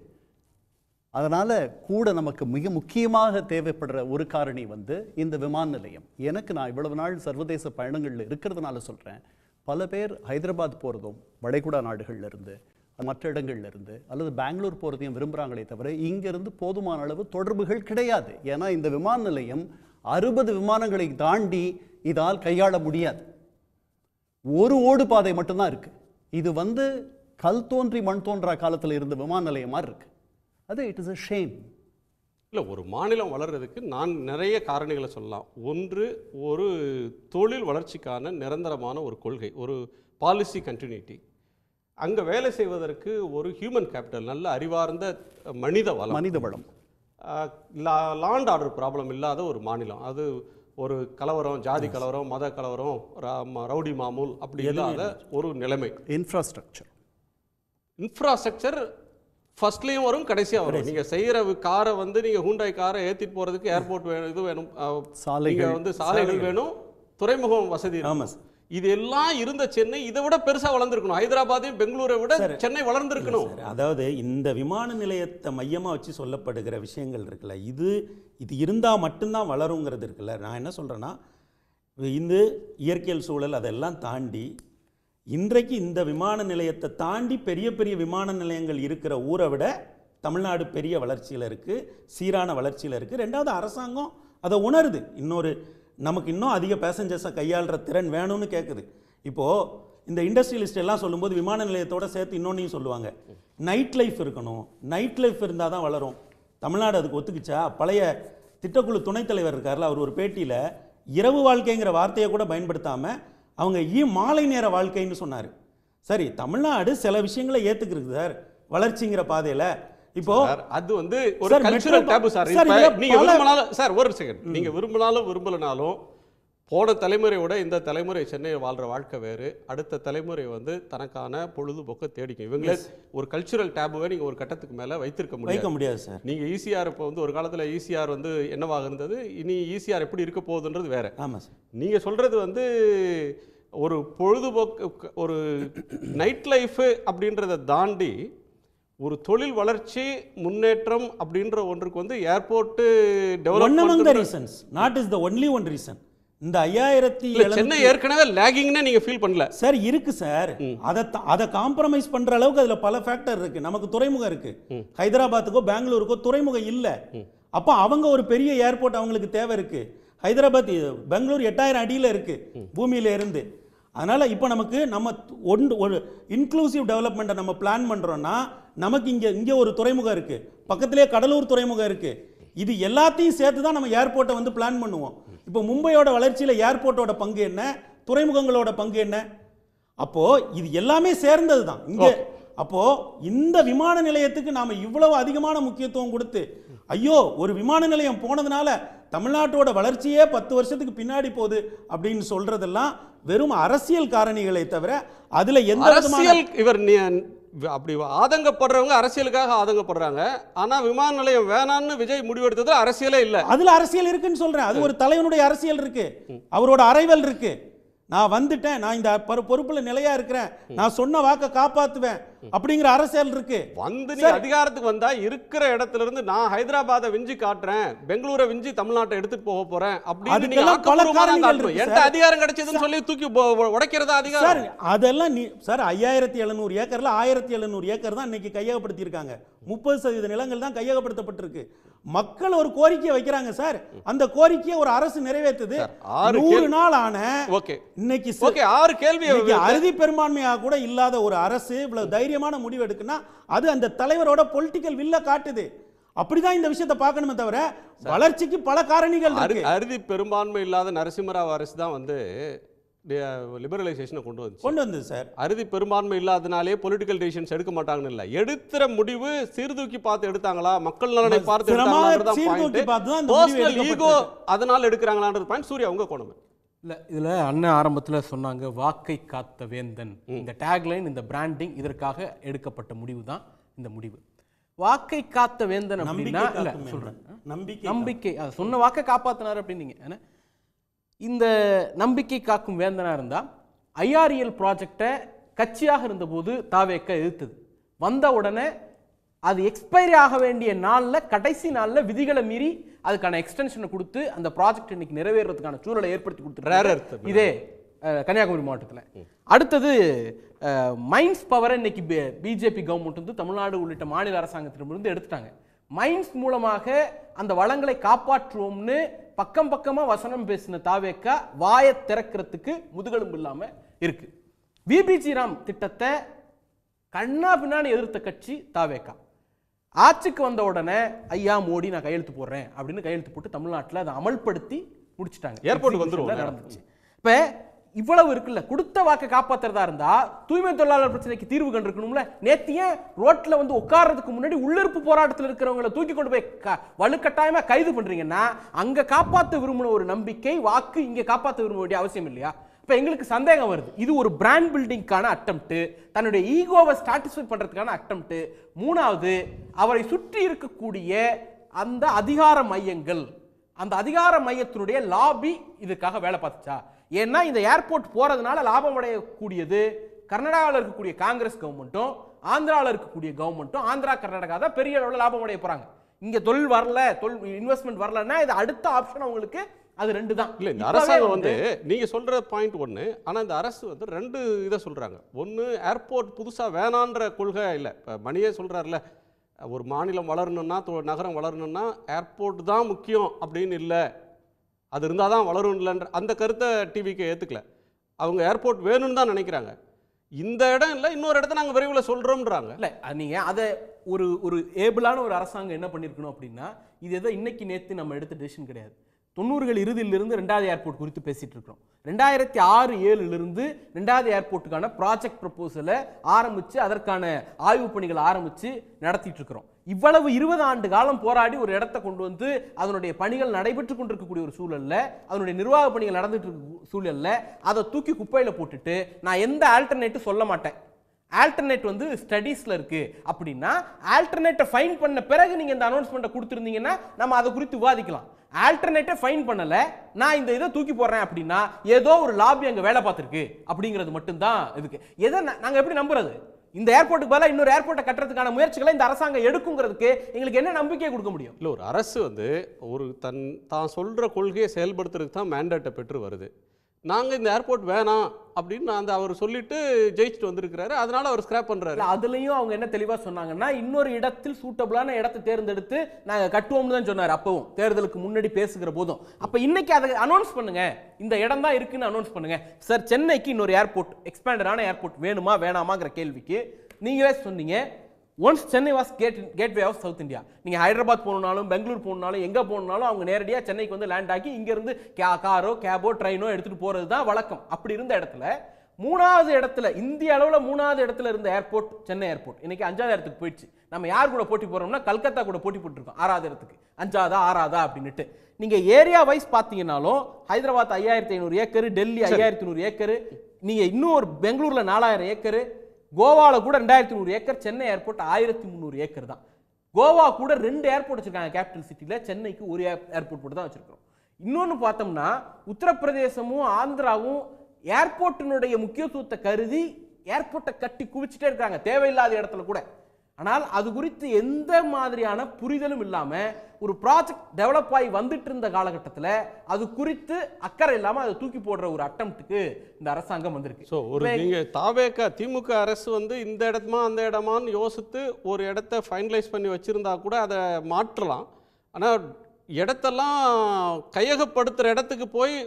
அதனால் கூட நமக்கு மிக முக்கியமாக தேவைப்படுற ஒரு காரணி வந்து இந்த விமான நிலையம். எனக்கு நான் இவ்வளவு நாள் சர்வதேச பயணங்களில் இருக்கிறதுனால சொல்கிறேன், பல பேர் ஹைதராபாத் போகிறதும் வளைகுடா நாடுகள்லேருந்து மற்ற இடங்கள்லேருந்து அல்லது பெங்களூர் போகிறதையும் விரும்புகிறாங்களே தவிர இங்கேருந்து போதுமான அளவு தொடர்புகள் கிடையாது. ஏன்னா இந்த விமான நிலையம் 60 விமானங்களை தாண்டி இதால் கையாள முடியாது. ஒரு ஓடு பாதை மட்டும்தான் இருக்கு. இது வந்து கல் தோன்றி மண் தோன்றா காலத்தில் இருந்த விமான நிலையம் மாதிரி இருக்கு. அது இட் இஸ் a shame. இல்லை, ஒரு மாநிலம் வளர்றதுக்கு நான் நிறைய காரணிகளை சொல்லலாம். ஒன்று, ஒரு தொழில் வளர்ச்சிக்கான நிரந்தரமான ஒரு கொள்கை, ஒரு பாலிசி கண்டினியூட்டி. அங்கே வேலை செய்வதற்கு ஒரு ஹியூமன் கேபிட்டல், நல்ல அறிவார்ந்த மனித வளம், லாண்ட் ஆர்டர் ப்ராப்ளம் இல்லாத ஒரு மாநிலம். அது ஒரு கலவரம், ஜாதி கலவரம், மத கலவரம், ரவுடி மாமூல் அப்படி இல்லாத ஒரு நிலைமை. இன்ஃப்ராஸ்ட்ரக்சர் ஃபர்ஸ்ட்லேயும் வரும், கடைசியாக வரும். நீங்கள் செய்கிற காரை வந்து நீங்கள் ஹூண்டாய் காரை ஏற்றிட்டு போகிறதுக்கு ஏர்போர்ட் வேணும், இது வேணும், சாலைகள் வந்து சாலைகள் வேணும், துறைமுகம் வசதி. ஆமாம் சார். இது எல்லாம் இருந்த சென்னை இதை விட பெருசாக வளர்ந்துருக்கணும். ஹைதராபாத்தையும் பெங்களூரை விட சென்னை வளர்ந்துருக்கணும். அதாவது இந்த விமான நிலையத்தை மையமாக வச்சு சொல்லப்படுகிற விஷயங்கள் இருக்குல்ல, இது இருந்தால் மட்டும்தான் வளருங்கிறது இருக்குல்ல. நான் என்ன சொல்கிறேன்னா, இந்த இயற்கையல் சூழல் அதெல்லாம் தாண்டி இன்றைக்கு இந்த விமான நிலையத்தை தாண்டி பெரிய பெரிய விமான நிலையங்கள் இருக்கிற ஊரை விட தமிழ்நாடு பெரிய வளர்ச்சியில் இருக்குது, சீரான வளர்ச்சியில் இருக்குது. ரெண்டாவது, அரசாங்கம் அதை உணருது. நமக்கு இன்னும் அதிக பேசஞ்சர்ஸை கையாளுற திறன் வேணும்னு கேட்குது. இப்போது இந்த இண்டஸ்ட்ரியலிஸ்ட் எல்லாம் சொல்லும்போது விமான நிலையத்தோடு சேர்த்து இன்னொன்றையும் சொல்லுவாங்க, நைட் லைஃப் இருக்கணும், நைட் லைஃப் இருந்தால் தான் வளரும். தமிழ்நாடு அதுக்கு ஒத்துக்குச்சா? பழைய திட்டக்குழு துணைத் தலைவர் இருக்கார்ல, அவர் ஒரு பேட்டியில் இரவு வாழ்க்கைங்கிற வார்த்தையை கூட பயன்படுத்தாமல் அவங்க மாலை நேர வாழ்க்கைன்னு சொன்னார். சரி, தமிழ்நாடு சில விஷயங்களை ஏற்றுக்கிறது சார் வளர்ச்சிங்கிற பாதையில். இப்போ அது வந்து ஒரு கல்ச்சுரல் டேபு சார். நீங்க விரும்பினாலும் சார், ஒரு செகண்ட், நீங்க விரும்பினாலும் விரும்பலனாலும் போன தலைமுறையோட இந்த தலைமுறை சென்னையில் வாழ்ற வாழ்க்கை வேறு. அடுத்த தலைமுறை வந்து தனக்கான பொழுதுபோக்கை தேடிக்கும். இவங்களே ஒரு கல்ச்சுரல் டேபுவை நீங்க ஒரு கட்டத்துக்கு மேல வைக்க முடியாது சார். நீங்க ஈசிஆர் இப்போ வந்து ஒரு காலத்துல ஈசிஆர் வந்து என்னவாக இருந்தது, இனி ஈசிஆர் எப்படி இருக்க போகுதுன்றது வேற. ஆமாம் சார். நீங்க சொல்றது வந்து ஒரு பொழுதுபோக்கு, ஒரு நைட் லைஃப் அப்படின்றத தாண்டி ஒரு தொழில் வளர்ச்சி முன்னேற்றம் அப்படின்ற ஒன்றுக்கு வந்து airport development not is the only one reason. இந்த 5700 சென்னை ஏற்கனவே லாகிங்னே நீங்க ஃபீல் பண்ணல சார்? இருக்கு சார். அதை காம்ப்ரமைஸ் பண்ற அளவுக்கு அதுல பல ஃபேக்டர் இருக்கு. நமக்கு துறைமுகம் இருக்கு, ஹைதராபாத்துக்கோ பெங்களூருக்கோ துறைமுகம் இல்ல. அப்போ அவங்க ஒரு பெரிய ஏர்போர்ட் அவங்களுக்கு தேவை இருக்கு. ஹைதராபாத், பெங்களூர் 8000 அடியில் இருக்கு பூமியில இருந்து. அதனால இப்போ நமக்கு ஒரு இன்க்ளூசிவ் டெவலப்மெண்ட்டை நம்ம பிளான் பண்றோம்னா நமக்கு இங்கே ஒரு துறைமுகம் இருக்கு, பக்கத்திலேயே கடலூர் துறைமுகம் இருக்கு. இது எல்லாத்தையும் சேர்த்து தான் நம்ம ஏர்போர்ட்டை வந்து பிளான் பண்ணுவோம். இப்போ மும்பையோட வளர்ச்சியில் ஏர்போர்ட்டோட பங்கு என்ன, துறைமுகங்களோட பங்கு என்ன? அப்போ இது எல்லாமே சேர்ந்தது தான் இங்கே. அப்போ இந்த விமான நிலையத்துக்கு நாம இவ்வளவு அதிகமான முக்கியத்துவம் கொடுத்து, ஐயோ ஒரு விமான நிலையம் போனதுனால தமிழ்நாட்டோட வளர்ச்சியே 10 வருஷத்துக்கு பின்னாடி போகுது அப்படின்னு சொல்றதெல்லாம் வெறும் அரசியல் காரணிகளை தவிர அதுல எந்த அரசியல் இவர் அப்படி ஆதங்கப்படுறவங்க அரசியலுக்காக ஆதங்கப்படுறாங்க. ஆனா விமான நிலையம் வேணான்னு விஜய் முடிவெடுத்தது அரசியலே இல்ல. அதுல அரசியல் இருக்குன்னு சொல்றேன். அது ஒரு தலைவனுடைய அரசியல் இருக்கு, அவரோட அறைவல் இருக்கு. நான் வந்துட்டேன், நான் இந்த பொறுப்புல நிலையா இருக்கிறேன், நான் சொன்ன வாக்க காப்பாத்துவேன் அப்படிங்கிற அரசியல் இருக்கு. வந்து நீ அதிகாரத்துக்கு வந்தா இருக்கிற இடத்துல இருந்து நான் ஹைதராபாத்தை விஞ்சி காட்டுறேன், பெங்களூரை விஞ்சி தமிழ்நாட்டை எடுத்துட்டு போக போறேன் அப்படின்னு அதிகாரம் கிடைச்சதுன்னு சொல்லி தூக்கி உடைக்கிறதா அதிகாரம் சார்? அதெல்லாம் சார் 5700 ஏக்கர்ல 1700 ஏக்கர் தான் இன்னைக்கு கையகப்படுத்தி இருக்காங்க. 30% நிலங்கள் தான் கையகப்படுத்தப்பட்டிருக்கு. மக்கள் ஒரு கோரிக்கை வைக்கிறாங்க சார், அந்த கோரிக்கையை ஒரு அரசு நிறைவேற்றுது. 100 நாள் ஆன இன்னைக்கு 6 கேள்வி அறுதி பெரும்பான்மையாக கூட இல்லாத ஒரு அரசு இவ்வளவு தைரியமான முடிவு எடுக்குன்னா அது அந்த தலைவரோட பொலிட்டிக்கல் வில்ல காட்டுது. அப்படிதான் இந்த விஷயத்தை பார்க்கணுமே தவிர வளர்ச்சிக்கு பல காரணிகள் இருக்கு. அறுதி பெரும்பான்மை இல்லாத நரசிம்மராவ் அரசு தான் வந்து லிபரலைசேஷனை கொண்டு வந்தது சார். அறுதி பெரும்பான்மை இல்லாதனாலே பொலிட்டிக்கல் டிசிஷன்ஸ் எடுக்க மாட்டாங்கன்னு இல்லை, எடுக்கிற முடிவு சீர்தூக்கி பார்த்து எடுத்தாங்களா, மக்கள் நலனை பார்த்து ஈகோ அதனால எடுக்கிறாங்களான்றது பாயிண்ட். சூர்யா உங்க கோணம் இல்லை, இதில் அண்ணன் ஆரம்பத்தில் சொன்னாங்க வாக்கை காத்த வேந்தன். இந்த டேக்லைன், இந்த பிராண்டிங், இதற்காக எடுக்கப்பட்ட முடிவு தான் இந்த முடிவு. வாக்கை காத்த வேந்தன் அப்படின்னா இல்லை சொல்கிறேன், நம்பிக்கை அதை சொன்ன வாக்கை காப்பாற்றினார் அப்படின்னீங்க. இந்த நம்பிக்கை காக்கும் வேந்தனாக இருந்தால் ஐஆர்இஎல் ப்ராஜெக்டை கட்சியாக இருந்தபோது தாவேக்க எதிர்த்தது. வந்த உடனே அது எக்ஸ்பைரி ஆக வேண்டிய நாளில், கடைசி நாளில் விதிகளை மீறி அதுக்கான எக்ஸ்டென்ஷனை கொடுத்து அந்த ப்ராஜெக்ட் இன்னைக்கு நிறைவேறதுக்கான சூழலை ஏற்படுத்தி கொடுத்துருக்காரு இதே கன்னியாகுமரி மாவட்டத்தில். அடுத்தது மைன்ஸ் பவரை இன்னைக்கு பிஜேபி கவர்மெண்ட் வந்து தமிழ்நாடு உள்ளிட்ட மாநில அரசாங்கத்திலிருந்து எடுத்துட்டாங்க. மைன்ஸ் மூலமாக அந்த வளங்களை காப்பாற்றுவோம்னு பக்கம் பக்கமா வசனம் பேசின தாவேக்கா வாயை திறக்கிறதுக்கு முதுகெலும்பு இல்லாம இருக்கு. விபிஜி ராம் திட்டத்தை கண்ணா பின்னாடி எதிர்த்த கட்சி தாவேக்கா. ஆட்சிக்கு வந்த உடனே ஐயா மோடி நான் கையெழுத்து போடுறேன் அப்படின்னு கையெழுத்து போட்டு தமிழ்நாட்டில் அதை அமல்படுத்தி முடிச்சுட்டாங்க. ஏர்போர்ட் வந்துருவோம் நடந்துச்சு. இப்ப இவ்வளவு இருக்குல்ல, கொடுத்த வாக்கை காப்பாத்துறதா இருந்தா தூய்மை தொழிலாளர் பிரச்சனைக்கு தீர்வு கண்டிருக்கணும்ல. நேத்திய ரோட்ல வந்து உட்கார்றதுக்கு முன்னாடி உள்ளிருப்பு போராட்டத்தில் இருக்கிறவங்களை தூக்கி கொண்டு போய் வலுக்கட்டாயமா கைது பண்றீங்கன்னா அங்க காப்பாற்ற விரும்பின ஒரு நம்பிக்கை வாக்கு இங்க காப்பாற்ற விரும்ப வேண்டிய அவசியம் இல்லையா? அப்ப எங்களுக்கு சந்தேகம் வருது. இது ஒரு பிராண்ட் பில்டிங்கான அட்டெம்ப்ட், தன்னுடைய ஈகோவை சாட்டிஸ்ஃபை பண்றதுக்கான அட்டெம்ப்ட். மூணாவது, அவரை சுற்றி இருக்கக்கூடிய அந்த அதிகார மையங்கள், அந்த அதிகார மையத்தினுடைய லாபி இதுக்காக வேலை பார்த்துச்சா? ஏன்னா இந்த ஏர்போர்ட் போறதுனால லாபம் அடையக்கூடியது கர்நாடகாவில் இருக்கக்கூடிய காங்கிரஸ் கவர்மெண்ட்டும் ஆந்திராவில் இருக்கக்கூடிய கவர்மெண்ட்டும், ஆந்திரா கர்நாடகா தான் பெரிய அளவில் லாபம் அடைய போறாங்க. இங்க தொழில் வரல, இன்வெஸ்ட்மெண்ட் வரலன்னா இது அடுத்த ஆப்ஷன் அவங்களுக்கு அது ரெண்டு தான். இல்லை, இந்த அரசாங்கம் வந்து நீங்கள் சொல்கிற பாயிண்ட் ஒன்று, ஆனால் இந்த அரசு வந்து ரெண்டு இதை சொல்கிறாங்க. ஒன்று, ஏர்போர்ட் புதுசாக வேணான்ற கொள்கை இல்லை. இப்போ மணியே சொல்கிறார்ல, ஒரு மாநிலம் வளரணும்னா, நகரம் வளரணும்னா ஏர்போர்ட் தான் முக்கியம் அப்படின்னு இல்லை, அது இருந்தால் தான் வளரும் இல்லைன்ற அந்த கருத்தை டிவிக்கு ஏற்றுக்கல. அவங்க ஏர்போர்ட் வேணும்னு தான் நினைக்கிறாங்க. இந்த இடம் இல்லை, இன்னொரு இடத்த நாங்கள் விரைவில் சொல்கிறோம்ன்றாங்க. இல்லை, நீங்கள் அதை ஒரு ஏபிளான ஒரு அரசாங்கம் என்ன பண்ணியிருக்கணும் அப்படின்னா, இது எதோ இன்னைக்கு நேற்று நம்ம எடுத்த டெசிஷன் கிடையாது. 90கள் இறுதியிலிருந்து 2வது ஏர்போர்ட் குறித்து பேசிட்டு இருக்கிறோம். 2006-7 2வது ஏர்போர்ட்டுக்கான ப்ராஜெக்ட் ப்ரப்போசலை ஆரம்பித்து அதற்கான ஆய்வு பணிகள் ஆரம்பித்து நடத்திட்டு இருக்கிறோம். இவ்வளவு 20 ஆண்டு காலம் போராடி ஒரு இடத்தை கொண்டு வந்து அதனுடைய பணிகள் நடைபெற்று கொண்டிருக்கக்கூடிய ஒரு சூழல்ல, அதனுடைய நிர்வாக பணிகள் நடந்துட்டு இருக்க சூழல்ல அதை தூக்கி குப்பையில போட்டுட்டு நான் எந்த ஆல்டர்னேட்டிவ் சொல்ல மாட்டேன், ஆல்டர்னேட் வந்து ஸ்டடீஸ்ல இருக்கு அப்படின்னா, ஆல்டர்னேட்டை ஃபைன் பண்ண பிறகு நீங்க இந்த அனௌன்ஸ்மெண்ட்டை கொடுத்துருந்தீங்கன்னா நம்ம அதை குறித்து விவாதிக்கலாம். ஆல்டர்னேட்டை ஃபைன் பண்ணல, நான் இந்த இதை தூக்கி போடுறேன் அப்படின்னா ஏதோ ஒரு லாபி அங்க வேலை பார்த்துருக்கு அப்படிங்கிறது மட்டும்தான் இதுக்கு. எதை நாங்க எப்படி நம்புறது? இந்த ஏர்போர்ட்டுக்கு பதிலாக இன்னொரு ஏர்போர்ட்டை கட்டுறதுக்கான முயற்சிகளை இந்த அரசாங்கம் எடுக்குங்கிறதுக்கு எங்களுக்கு என்ன நம்பிக்கையை கொடுக்க முடியும்? இல்லை, ஒரு அரசு வந்து ஒரு தான் சொல்கிற கொள்கையை செயல்படுத்துறதுக்கு தான் மேண்டேட்டை பெற்று வருது. நாங்கள் இந்த ஏர்போர்ட் வேணாம் அப்படின்னு அந்த அவர் சொல்லிட்டு ஜெயிச்சுட்டு வந்திருக்கிறாரு, அதனால அவர் ஸ்கிராப் பண்றாரு. அதுலயும் அவங்க என்ன தெளிவா சொன்னாங்கன்னா, இன்னொரு இடத்தில் சூட்டபிளான இடத்தை தேர்ந்தெடுத்து நாங்கள் கட்டுவோம்னு தான் சொன்னார். அப்பவும் தேர்தலுக்கு முன்னாடி பேசுகிற போதும். அப்ப இன்னைக்கு அதை அனௌன்ஸ் பண்ணுங்க, இந்த இடம் தான் இருக்குன்னு அனௌன்ஸ் பண்ணுங்க. சார், சென்னைக்கு இன்னொரு ஏர்போர்ட், எக்ஸ்பேண்டடான ஏர்போர்ட் வேணுமா வேணாமாங்கிற கேள்விக்கு நீங்களே சொன்னீங்க, once Chennai was gateway of South India. நீங்கள் ஹைதராபாத் போகணுனாலும் பெங்களூர் போகணுனாலும் எங்கே போகணுனாலும் அவங்க நேரடியாக சென்னைக்கு வந்து லேண்ட் ஆகி இங்கேருந்து காரோ கேபோ ட்ரெயினோ எடுத்துகிட்டு போகிறது தான் வழக்கம். அப்படி இருந்த இடத்துல 3வது இடத்துல, இந்திய அளவில் 3வது இடத்துல இருந்த ஏர்போர்ட் சென்னை ஏர்போர்ட் இன்னைக்கு 5வது இடத்துக்கு போயிடுச்சு. நம்ம யார் கூட போட்டி போடுறோம்னா கல்கத்தா கூட போட்டி போட்டுருக்கோம் 6வது இடத்துக்கு. 5ஆவதா 6ஆவதா அப்படின்னுட்டு நீங்கள் ஏரியா வைஸ் பார்த்தீங்கன்னாலும் ஹைதராபாத் 5500 ஏக்கர், டெல்லி 5100 ஏக்கர், நீங்கள் இன்னும் ஒரு பெங்களூரில் 4000 ஏக்கர், கோவாவில் கூட 2100 ஏக்கர், சென்னை ஏர்போர்ட் 1300 ஏக்கர் தான். கோவா கூட 2 ஏர்போர்ட் வச்சிருக்காங்க கேபிட்டல் சிட்டியில், சென்னைக்கு ஒரு ஏர்போர்ட் போட்டு தான் வச்சிருக்கிறோம். இன்னொன்று பார்த்தோம்னா உத்தரப்பிரதேசமும் ஆந்திராவும் ஏர்போர்ட்டினுடைய முக்கியத்துவத்தை கருதி ஏர்போர்ட்டை கட்டி குவிச்சுட்டே இருக்காங்க தேவையில்லாத இடத்துல கூட. ஆனால் அது குறித்து எந்த மாதிரியான புரிதலும் இல்லாமல் ஒரு ப்ராஜெக்ட் டெவலப் ஆகி வந்துட்டு இருந்த காலகட்டத்தில் அது குறித்து அக்கறை இல்லாமல் அதை தூக்கி போடுற ஒரு அட்டம்ப்டுக்கு இந்த அரசாங்கம் வந்திருக்கு. ஸோ ஒரு நீங்கள் திமுக அரசு வந்து இந்த இடமா அந்த இடமான்னு யோசித்து ஒரு இடத்த ஃபைனலைஸ் பண்ணி வச்சுருந்தா கூட அதை மாற்றலாம். ஆனால் இடத்தெல்லாம் கையகப்படுத்துகிற இடத்துக்கு போய்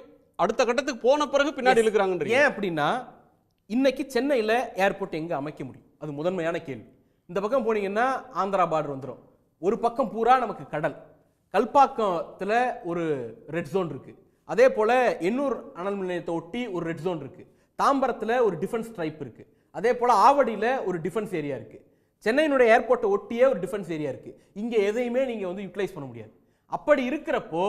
அடுத்த கட்டத்துக்கு போன பிறகு பின்னாடி இழுக்கிறாங்க. ஏன் அப்படின்னா, இன்னைக்கு சென்னையில் ஏர்போர்ட் எங்கே அமைக்க முடியும்? அது முதன்மையான கேள்வி. இந்த பக்கம் போனீங்கன்னா ஆந்திரா பார்டர் வந்துடும், ஒரு பக்கம் பூரா நமக்கு கடல். கல்பாக்கத்தில் ஒரு ரெட் ஜோன் இருக்கு, அதே போல எண்ணூர் அனல் மின் நிலையத்தை ஒட்டி ஒரு ரெட் ஜோன் இருக்கு, தாம்பரத்தில் ஒரு டிஃபென்ஸ் ஸ்ட்ரைப் இருக்கு, அதே போல ஆவடியில் ஒரு டிஃபென்ஸ் ஏரியா இருக்கு, சென்னையினுடைய ஏர்போர்ட்டை ஒட்டியே ஒரு டிஃபென்ஸ் ஏரியா இருக்கு. இங்கே எதையுமே நீங்க வந்து யூட்டிலைஸ் பண்ண முடியாது. அப்படி இருக்கிறப்போ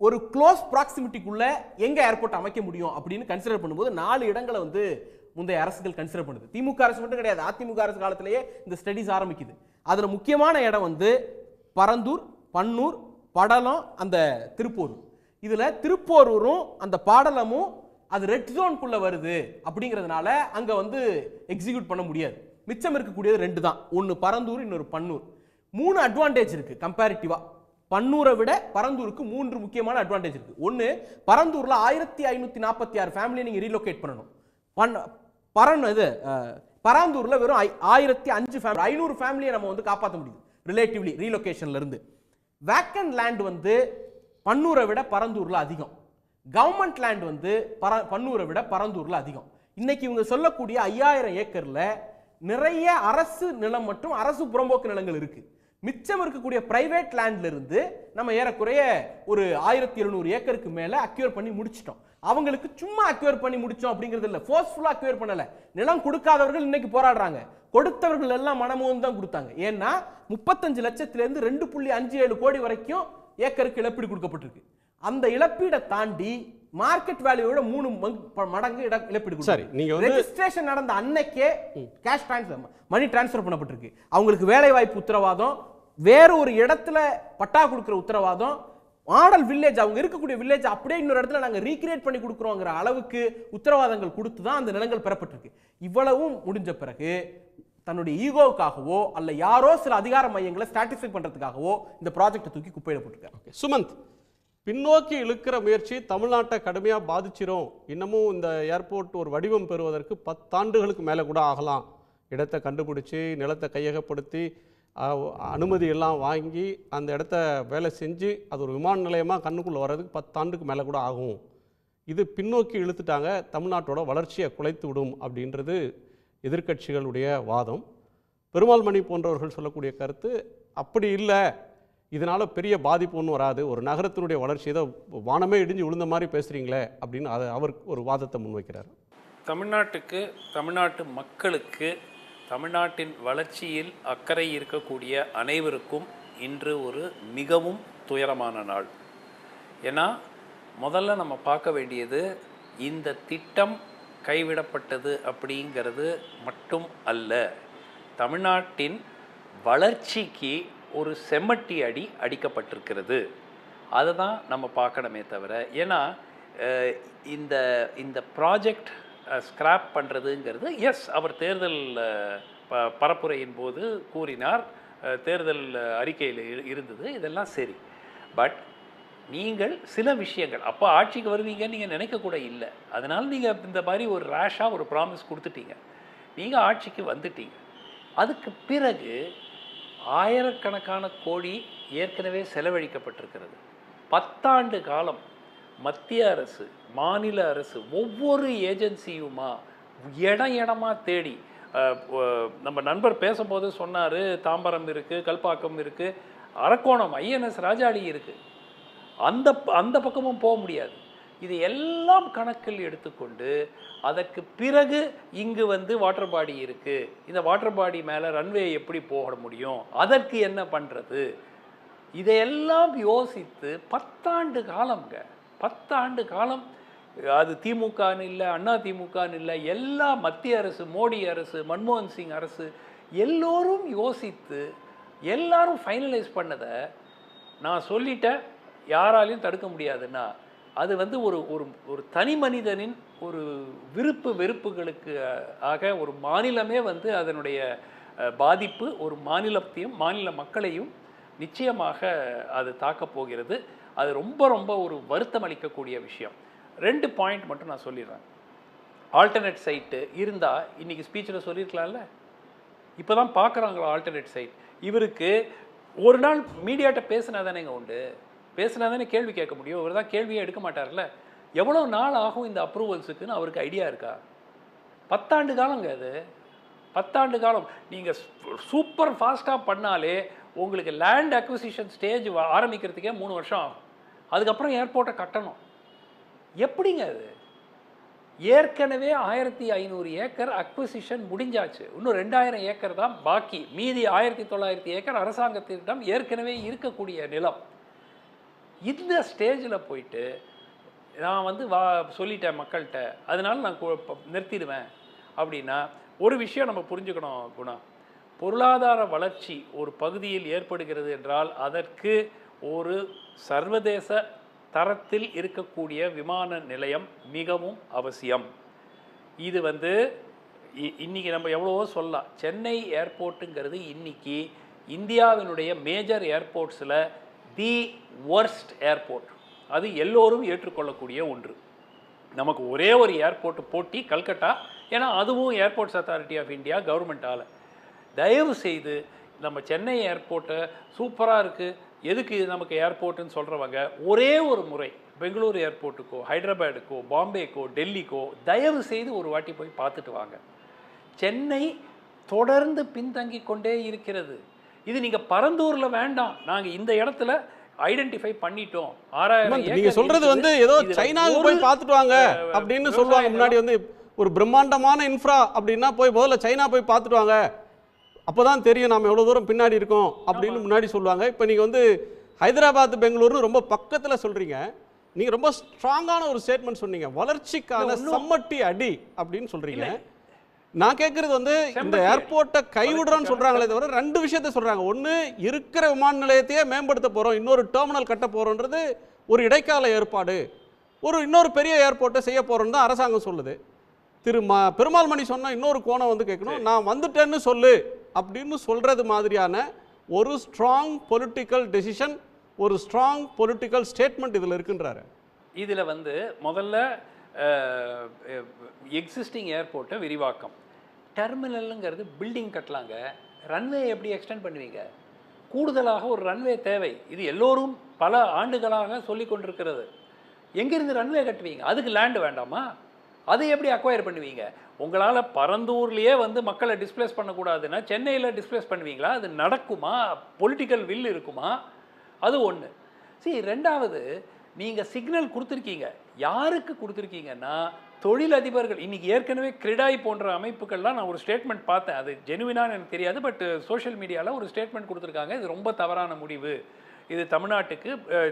ஒரு க்ளோஸ் ப்ராக்சிமிட்டிக்குள்ள எங்க ஏர்போர்ட் அமைக்க முடியும் அப்படின்னு கன்சிடர் பண்ணும்போது 4 இடங்களை வந்து முந்தைய அரசுகள் கன்சிடர் பண்ணுது. திமுக அரசு மட்டும் கிடையாது, அதிமுக அரசு காலத்திலேயே இந்த ஸ்டடிஸ் ஆரம்பிக்குது. அதுல முக்கியமான இடம் வந்து பரந்தூர், பன்னூர், படலம், அந்த திருப்போரூர். இதுல திருப்போரூரும் அந்த பாடலமும் அது ரெட் ஜோனுக்குள்ள வருது அப்படிங்கிறதுனால அங்க வந்து எக்ஸிக்யூட் பண்ண முடியாது. மிச்சம் இருக்கக்கூடியது 2 தான், ஒன்னு பரந்தூர், இன்னொரு பன்னூர். 3 அட்வான்டேஜ் இருக்கு கம்பேரிட்டிவா. பன்னூரை விட பரந்தூருக்கு 3 முக்கியமான அட்வான்டேஜ் இருக்கு. ஒன்னு, பரந்தூர்ல 1546 ஃபேமிலி நீங்க ரீலோகேட் பண்ணணும். பராந்தூர்ல வெறும் 1005 ஃபேமிலி, 500 ஃபேமிலியை நம்ம வந்து காப்பாற்ற முடியுது ரிலேட்டிவ்லி ரீலோகேஷன்ல இருந்து. வேக்கன்ட் லேண்ட் வந்து பன்னூரை விட பரந்தூர்ல அதிகம், கவர்மெண்ட் லேண்ட் வந்து பன்னூரை விட பரந்தூர்ல அதிகம். இன்னைக்கு இவங்க சொல்லக்கூடிய 5000 ஏக்கர்ல நிறைய அரசு நிலம் மற்றும் அரசு புறம்போக்கு நிலங்கள் இருக்கு. மிச்சம் இருக்கக்கூடிய பிரைவேட் லேண்ட்ல இருந்து நம்ம ஏறக்குறைய ஒரு 1700 ஏக்கருக்கு மேல அக்யூர் பண்ணி முடிச்சிட்டோம். அவங்களுக்கு சும்மா அக்யூர் பண்ணி முடிச்சோம் அப்படிங்கிறது இல்ல, ஃபோர்ஸ்ஃபுல்லா அக்யூர் பண்ணல. நிலம் கொடுக்காதவர்கள் இன்னைக்கு போராடுறாங்க, கொடுத்தவர்கள் எல்லாம் மனமும் தான் கொடுத்தாங்க. ஏன்னா 35 லட்சத்திலிருந்து 2.57 கோடி வரைக்கும் ஏக்கருக்கு இழப்பீடு கொடுக்கப்பட்டிருக்கு. அந்த இழப்பீடை தாண்டி மார்க்கெட் வேல்யூவோட 3 மடங்கு இழப்பீடு. சரி, நீங்க வந்து ரெஜிஸ்ட்ரேஷன் நடந்த அன்னைக்கே கேஷ் டிரான்ஸ்ஃபர், மணி டிரான்ஸ்ஃபர் பண்ணப்பட்டிருக்கு. அவங்களுக்கு வேலை வாய்ப்பு உத்தரவாதம், வேற ஒரு இடத்துல பட்டா கொடுக்கிற உத்தரவாதம், மாடல் வில்லேஜ், அவங்க இருக்கக்கூடிய வில்லேஜ் அப்படியே இன்னொரு இடத்துல நாங்க ரீக்ரியேட் பண்ணி கொடுக்குறோங்கிற அளவுக்கு உத்தரவாதங்கள் கொடுத்து தான் அந்த நிலங்கள் பெறப்பட்டிருக்கு. இவ்வளவும் முடிஞ்ச பிறகு தன்னுடைய ஈகோவுக்காகவோ அல்ல யாரோ சில அதிகார மையங்களை ஸ்டாட்டிஸ்ஃபை பண்றதுக்காகவோ இந்த ப்ராஜெக்டை தூக்கி குப்பையில போட்டுருக்காங்க. சுமந்த், பின்னோக்கி இழுக்கிற முயற்சி தமிழ்நாட்டை கடுமையாக பாதிச்சிரும். இன்னமும் இந்த ஏர்போர்ட் ஒரு வடிவம் பெறுவதற்கு 10 ஆண்டுகளுக்கு மேலே கூட ஆகலாம். இடத்தை கண்டுபிடிச்சி, நிலத்தை கையகப்படுத்தி, அனுமதி எல்லாம் வாங்கி அந்த இடத்த வேலை செஞ்சு அது ஒரு விமான நிலையமாக கண்ணுக்குள்ளே வர்றதுக்கு 10 ஆண்டுக்கு மேலே கூட ஆகும். இது பின்னோக்கி இழுத்துட்டாங்க, தமிழ்நாட்டோட வளர்ச்சியை குலைத்து விடும் அப்படின்றது எதிர்க்கட்சிகளுடைய வாதம். பெருமாள் மணி போன்றவர்கள் சொல்லக்கூடிய கருத்து அப்படி இல்லை, இதனால் பெரிய பாதிப்பு ஒன்றும் வராது, ஒரு நகரத்தினுடைய வளர்ச்சி ஏதோ வானமே இடிஞ்சு விழுந்த மாதிரி பேசுகிறீங்களே அப்படின்னு அவர் ஒரு வாதத்தை முன்வைக்கிறார். தமிழ்நாட்டுக்கு, தமிழ்நாட்டு மக்களுக்கு, தமிழ்நாட்டின் வளர்ச்சியில் அக்கறை இருக்கக்கூடிய அனைவருக்கும் இன்று ஒரு மிகவும் துயரமான நாள். ஏன்னா முதல்ல நம்ம பார்க்க வேண்டியது இந்த திட்டம் கைவிடப்பட்டது அப்படிங்கிறது மட்டும் அல்ல, தமிழ்நாட்டின் வளர்ச்சிக்கு ஒரு செம்மட்டி அடி அடிக்கப்பட்டிருக்கிறது. அதை தான் நம்ம பார்க்கணுமே தவிர, ஏன்னா இந்த இந்த ப்ராஜெக்ட் ஸ்கிராப் பண்ணுறதுங்கிறது, எஸ் அவர் தேர்தல் பரப்புரையின் போது கூறினார், தேர்தல் அறிக்கையில் இருந்தது, இதெல்லாம் சரி. பட் நீங்கள் சில விஷயங்கள் அப்போ ஆட்சிக்கு வருவீங்கன்னு நீங்கள் நினைக்கக்கூட இல்லை. அதனால் நீங்கள் இந்த மாதிரி ஒரு ரேஷாக ஒரு ப்ராமிஸ் கொடுத்துட்டீங்க, நீங்கள் ஆட்சிக்கு வந்துட்டீங்க. அதுக்கு பிறகு ஆயிரக்கணக்கான கோடி ஏற்கனவே செலவழிக்கப்பட்டிருக்கிறது. 10 ஆண்டு காலம் மத்திய அரசு, மாநில அரசு, ஒவ்வொரு ஏஜென்சியுமா இடமா தேடி, நம்ம நண்பர் பேசும்போது சொன்னார், தாம்பரம் இருக்குது, கல்பாக்கம் இருக்குது, அரக்கோணம் ஐஎன்எஸ் ராஜாளி இருக்குது, அந்த பக்கமும் போக முடியாது. இது எல்லாம் கணக்கில் எடுத்துக்கொண்டு அதற்கு பிறகு இங்கு வந்து வாட்டர் பாடி இருக்குது, இந்த வாட்டர் பாடி மேலே ரன்வே எப்படி போக முடியும், அதற்கு என்ன பண்ணுறது, இதையெல்லாம் யோசித்து 10 ஆண்டு காலம்ங்க, 10 ஆண்டு காலம். அது திமுகன்னு இல்லை, அண்ணா திமுகன்னு இல்லை, எல்லா மத்திய அரசு, மோடி அரசு, மன்மோகன் சிங் அரசு எல்லோரும் யோசித்து எல்லாரும் ஃபைனலைஸ் பண்ணதை நான் சொல்லிட்டேன், யாராலையும் தடுக்க முடியாதுன்னா அது வந்து ஒரு ஒரு ஒரு தனி மனிதனின் ஒரு விருப்பு வெறுப்புகளுக்கு ஆக ஒரு மாநிலமே வந்து அதனுடைய பாதிப்பு ஒரு மாநிலத்தையும் மாநில மக்களையும் நிச்சயமாக அது தாக்கப் போகிறது. அது ரொம்ப ரொம்ப ஒரு வருத்தம் அளிக்கக்கூடிய விஷயம். 2 பாயிண்ட் மட்டும் நான் சொல்லிடுறேன். ஆல்டர்னேட் சைட்டு இருந்தால் இன்றைக்கி ஸ்பீச்சில் சொல்லியிருக்கலாம்ல, இப்போ தான் பார்க்குறாங்களா ஆல்டர்னேட் சைட். இவருக்கு ஒரு நாள் மீடியாட்ட பேசினா தானேங்க உண்டு, பேசினா தானே கேள்வி கேட்க முடியும். இவர் தான் கேள்வியே எடுக்க மாட்டார்ல. எவ்வளோ நாள் ஆகும் இந்த அப்ரூவல்ஸுக்குன்னு அவருக்கு ஐடியா இருக்கா? 10 ஆண்டு காலங்க அது, 10 ஆண்டு காலம். நீங்கள் சூப்பர் ஃபாஸ்ட்டாக பண்ணாலே உங்களுக்கு லேண்ட் அக்விசிஷன் ஸ்டேஜ் ஆரம்பிக்கிறதுக்கே 3 வருஷம் ஆகும். அதுக்கப்புறம் ஏர்போர்ட்டை கட்டணும். எப்படிங்க அது? ஏற்கனவே 1500 ஏக்கர் அக்விசிஷன் முடிஞ்சாச்சு, இன்னும் 2000 ஏக்கர் தான் பாக்கி. மீதி 1900 ஏக்கர் அரசாங்கத்திடம் ஏற்கனவே இருக்கக்கூடிய நிலம். இந்த ஸ்டேஜில் போயிட்டு நான் வந்து சொல்லிட்டேன் மக்கள்கிட்ட, அதனால நான் நிறுத்திடுவேன் அப்படின்னா ஒரு விஷயம் நம்ம புரிஞ்சுக்கணும் குணா. பொருளாதார வளர்ச்சி ஒரு பகுதியில் ஏற்படுகிறது என்றால் அதற்கு ஒரு சர்வதேச தரத்தில் இருக்கக்கூடிய விமான நிலையம் மிகவும் அவசியம். இது வந்து இன்றைக்கி நம்ம எவ்வளவோ சொல்லலாம். சென்னை ஏர்போர்ட்டுங்கிறது இன்றைக்கி இந்தியாவினுடைய மேஜர் ஏர்போர்ட்ஸில் தி வர்ஸ்ட் ஏர்போர்ட். அது எல்லோரும் ஏற்றுக்கொள்ளக்கூடிய ஒன்று. நமக்கு ஒரே ஒரு ஏர்போர்ட் போட்டி கல்கட்டா, ஏன்னா அதுவும் ஏர்போர்ட்ஸ் அத்தாரிட்டி ஆஃப் இந்தியா கவர்மெண்ட்டால். தயவு செய்து நம்ம சென்னை ஏர்போர்ட்டை சூப்பராக இருக்குது, எதுக்கு நமக்கு ஏர்போர்ட்டுன்னு சொல்கிறவங்க ஒரே ஒரு முறை பெங்களூர் ஏர்போர்ட்டுக்கோ, ஹைதராபாடுக்கோ, பாம்பேக்கோ, டெல்லிக்கோ தயவு செய்து ஒரு வாட்டி போய் பார்த்துட்டு வாங்க. சென்னை தொடர்ந்து பின்தங்கி கொண்டே இருக்கிறது. இது நீங்கள் பரந்தூரில் வேண்டாம், நாங்கள் இந்த இடத்துல ஐடென்டிஃபை பண்ணிட்டோம். 6000 நீங்க சொல்றது வந்து ஏதோ சைனாவுக்கு போய் பார்த்துட்டு வாங்க அப்படின்னு சொல்லுவாங்க. முன்னாடி வந்து ஒரு பிரம்மாண்டமான இன்ஃப்ரா அப்படின்னா போய் முதல்ல சைனா போய் பார்த்துட்டு வாங்க, அப்போதான் தெரியும் நாம எவ்வளோ தூரம் பின்னாடி இருக்கோம் அப்படின்னு முன்னாடி சொல்லுவாங்க. இப்போ நீங்கள் வந்து ஹைதராபாத் பெங்களூர்னு ரொம்ப பக்கத்தில் சொல்கிறீங்க. நீங்க ரொம்ப ஸ்ட்ராங்கான ஒரு ஸ்டேட்மெண்ட் சொன்னீங்க, வளர்ச்சிக்கான சம்மட்டி அடி அப்படின்னு சொல்றீங்க. நான் கேட்கறது வந்து இந்த ஏர்போர்ட்டை கைவிடுறோன்னு சொல்றாங்களே தவிர ரெண்டு விஷயத்த சொல்றாங்க. ஒன்று, இருக்கிற விமான நிலையத்தையே மேம்படுத்த போறோம், இன்னொரு டெர்மினல் கட்ட போறோன்றது ஒரு இடைக்கால ஏற்பாடு, இன்னொரு பெரிய ஏர்போர்ட்டை செய்ய போறோம்னு தான் அரசாங்கம் சொல்லுது. பெருமாள் மணி சொன்ன இன்னொரு கோணம் வந்து கேட்கணும், நான் வந்துட்டேன்னு சொல்லு அப்படின்னு சொல்றது மாதிரியான ஒரு ஸ்ட்ராங் பொலிட்டிக்கல் டெசிஷன், ஒரு ஸ்ட்ராங் பொலிட்டிக்கல் ஸ்டேட்மெண்ட் இதில் இருக்குன்றாரு. இதில் வந்து முதல்ல எக்ஸிஸ்டிங் ஏர்போர்ட்டை விரிவாக்கம், டெர்மினலுங்கிறது பில்டிங் கட்டலாங்க, ரன்வே எப்படி எக்ஸ்டெண்ட் பண்ணுவீங்க? கூடுதலாக ஒரு ரன்வே தேவை, இது எல்லோரும் பல ஆண்டுகளாக சொல்லி கொண்டிருக்கிறது. எங்கேருந்து ரன்வே கட்டுவீங்க? அதுக்கு லேண்டு வேண்டாமா? அதை எப்படி அக்வயர் பண்ணுவீங்க? உங்களால் பரந்தூர்லேயே வந்து மக்களை டிஸ்பிளேஸ் பண்ணக்கூடாதுன்னா சென்னையில் டிஸ்பிளேஸ் பண்ணுவீங்களா? அது நடக்குமா? பொலிட்டிக்கல் வில் இருக்குமா? அது ஒன்று. ரெண்டாவது, நீங்கள் சிக்னல் கொடுத்துருக்கீங்க. யாருக்கு கொடுத்துருக்கீங்கன்னா தொழிலதிபர்கள். இன்றைக்கி ஏற்கனவே கிரிடாய் போன்ற அமைப்புகள்லாம் நான் ஒரு ஸ்டேட்மெண்ட் பார்த்தேன், அது ஜெனுவினான்னு எனக்கு தெரியாது, பட் சோஷியல் மீடியாவில் ஒரு ஸ்டேட்மெண்ட் கொடுத்துருக்காங்க, இது ரொம்ப தவறான முடிவு, இது தமிழ்நாட்டுக்கு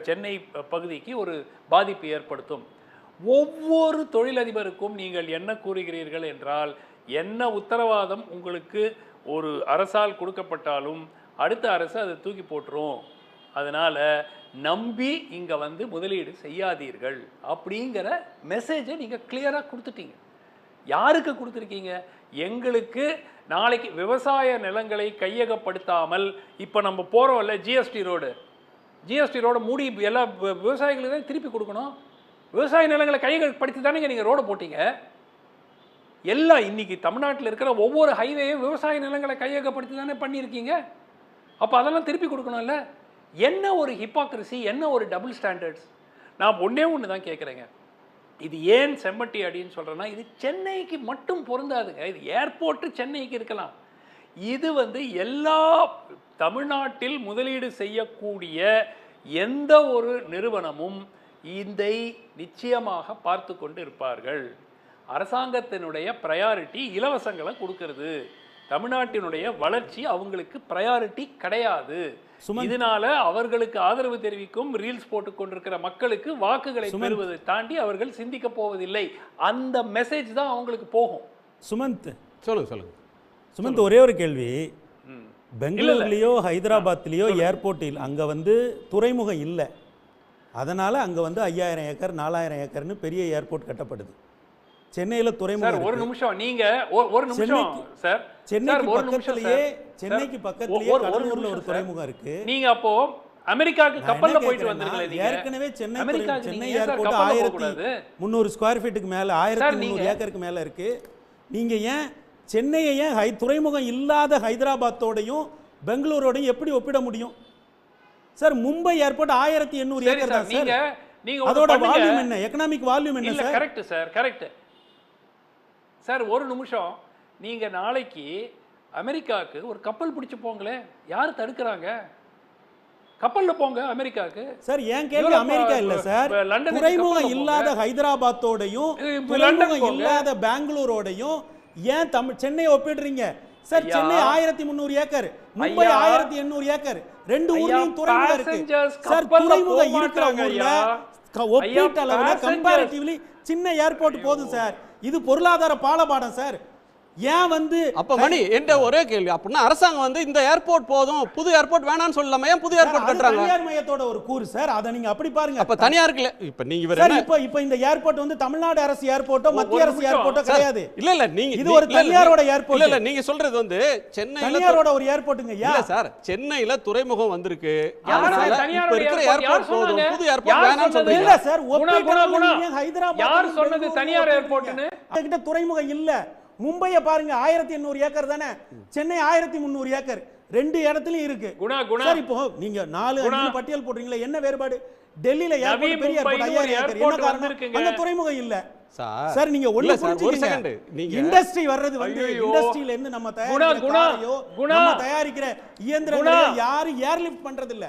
சென்னை பகுதிக்கு ஒரு பாதிப்பு ஏற்படுத்தும். ஒவ்வொரு தொழிலதிபருக்கும் நீங்கள் என்ன கூறுகிறீர்கள் என்றால், என்ன உத்தரவாதம் உங்களுக்கு ஒரு அரசால் கொடுக்கப்பட்டாலும் அடுத்த அரசு அதை தூக்கி போட்டுரும், அதனால் நம்பி இங்கே வந்து முதலீடு செய்யாதீர்கள் அப்படிங்கிற மெசேஜை நீங்கள் கிளியராக கொடுத்துட்டீங்க. யாருக்கு கொடுத்துருக்கீங்க? எங்களுக்கு நாளைக்கு விவசாய நிலங்களை கையகப்படுத்தாமல், இப்போ நம்ம போகிறோம்ல ஜிஎஸ்டி ரோடு மூடி எல்லா விவசாயிகளுக்கு தான் திருப்பி கொடுக்கணும். விவசாய நிலங்களை கையகப்படுத்தி தானே நீங்கள் ரோடை போட்டீங்க. எல்லாம் இன்னைக்கு தமிழ்நாட்டில் இருக்கிற ஒவ்வொரு ஹைவேயும் விவசாய நிலங்களை கையகப்படுத்தி தானே பண்ணியிருக்கீங்க. அப்போ அதெல்லாம் திருப்பி கொடுக்கணும்ல. என்ன ஒரு ஹிப்பாக்ரசி, என்ன ஒரு டபுள் ஸ்டாண்டர்ட்ஸ். நான் ஒன்றே ஒன்று தான் கேட்குறேங்க, இது ஏன் செம்மட்டி அடின்னு சொல்கிறேன்னா, இது சென்னைக்கு மட்டும் பொருந்தாதுங்க. இது ஏர்போர்ட்டு சென்னைக்கு இருக்கலாம், இது வந்து எல்லா தமிழ்நாட்டில் முதலீடு செய்யக்கூடிய எந்த ஒரு நிறுவனமும் இதை நிச்சயமாக பார்த்து கொண்டு இருப்பார்கள். அரசாங்கத்தினுடைய ப்ரையாரிட்டி இலவசங்களை கொடுக்கறது, தமிழ்நாட்டினுடைய வளர்ச்சி அவங்களுக்கு ப்ரையாரிட்டி கிடையாது. இதனால அவர்களுக்கு ஆதரவு தெரிவிக்கும் ரீல்ஸ் போட்டு கொண்டிருக்கிற மக்களுக்கு வாக்குகளை பெறுவதை தாண்டி அவர்கள் சிந்திக்க போவதில்லை. அந்த மெசேஜ் தான் அவங்களுக்கு போகும். சுமந்த் சொல்லுங்க. சுமந்த், ஒரே ஒரு கேள்வி. பெங்களூர்லேயோ ஹைதராபாத்லேயோ ஏர்போர்ட்டில் அங்கே வந்து துறைமுகம் இல்லை, அதனால் அங்கே வந்து 5000 ஏக்கர் 4000 ஏக்கர்னு பெரிய ஏர்போர்ட் கட்டப்படுது. சென்னையில் துறைமுகம் ஒரு நிமிஷம், நீங்க ஒரு நிமிஷம் சார், சென்னைக்கு பக்கத்திலேயே கடலூர்ல ஒரு துறைமுகம் இருக்கு. நீங்க அப்போ அமெரிக்காவுக்கு கப்பல்ல போயிட்டு வந்திருக்கீங்க. ஏற்கனவே சென்னை ஏர்போர்ட் 1300 ஸ்கொயர் ஃபீட்டுக்கு மேல 1300 ஏக்கருக்கு மேல இருக்கு. நீங்க ஏன் சென்னையை ஏன் துறைமுகம் இல்லாத ஹைதராபாத்தோடையும் பெங்களூரோடையும் எப்படி ஒப்பிட முடியும் சார்? மும்பை ஏர்போர்ட் 1800 ஏக்கர் தான் சார். அதோட வால்யூம் என்ன, எகனாமிக் வால்யூம் என்ன sir? Correct sir, correct sir. ஒரு நிமிஷம், நீங்க நாளைக்கு அமெரிக்காவுக்கு ஒரு கப்பல் பிடிச்சு போங்களே, யார் தடுக்கிறாங்க? கப்பல்ல போங்க அமெரிக்காவுக்கு சார். ஏன் கேள்வி அமெரிக்கா இல்ல சார், துறைமுகம் இல்லாத ஹைதராபாத்தோடையும் துறைமுகம் இல்லாத பெங்களூரோடையும் ஏன் சென்னையை ஒப்பிடுறீங்க sir? Chennai 1300 acre, Mumbai 1800 acre, ரெண்டு ஊர்லயும் துறைமுகம் இருக்கு சார். துறைமுகம் இருக்கிற ஊர்ல ஒப்பீட்டு அளவுல கம்பேரிட்டிவ்லி சின்ன ஏர்போர்ட் போதும் சார். இது பொருளாதார பாலபாடம் சார். ஏன் வந்து அப்ப மணி என்ற ஒரே கேள்வி, அப்படின்னா அரசாங்கம் வந்து இந்த ஏர்போர்ட் போதும், புது ஏர்போர்ட் வேணாம்னு சொல்லலாமா? ஏன் புது ஏர்போர்ட் கட்டறாங்க? தனியார் மையத்தோட ஒரு கூறு சார், அத நீங்க அப்படி பாருங்க. அப்ப தனியாருக்கு இல்ல. இப்ப நீங்க வேற என்ன, இப்ப இந்த ஏர்போர்ட் வந்து தமிழ்நாடு அரசு ஏர்போர்ட்டோ மத்திய அரசு ஏர்போர்ட்டோ கிடையாது. இல்ல நீங்க இது ஒரு தனியாரோட ஏர்போர்ட். இல்ல நீங்க சொல்றது வந்து சென்னையில தனியாரோட ஒரு ஏர்போர்ட்டுங்க. இல்ல சார், சென்னையில துறைமுகம் வந்திருக்கு, இப்ப இருக்கிற ஏர்போர்ட் போதும், புது ஏர்போர்ட் வேணாம்னு சொல்றீங்க. இல்ல சார், ஹைதராபாத் யார் சொன்னது தனியார் ஏர்போர்ட்னு? கிட்ட துறைமுகம் இல்ல. மும்பையை பாருங்க, 1800 ஏக்கர் தானே, சென்னை 1300 ஏக்கர், ரெண்டு இடத்துலயும் இருக்கு சார். இப்போ நீங்க 4-5 பட்டியல் போடுறீங்களா, என்ன வேறுபாடு? டெல்லியில ஏர்போர்ட் பெரிய ஏர்போர்ட் 5000 ஏக்கர், என்ன காரணம்? அங்க துறைமுகம் இல்ல சார். நீங்க ஒண்ணு புரிஞ்சுக்கங்க, இண்டஸ்ட்ரி வர்றது வந்து இண்டஸ்ட்ரியில இருந்து நம்ம தயாரிக்கிற இயந்திரங்களை யாரு ஏர்லிஃப்ட் பண்றது இல்ல,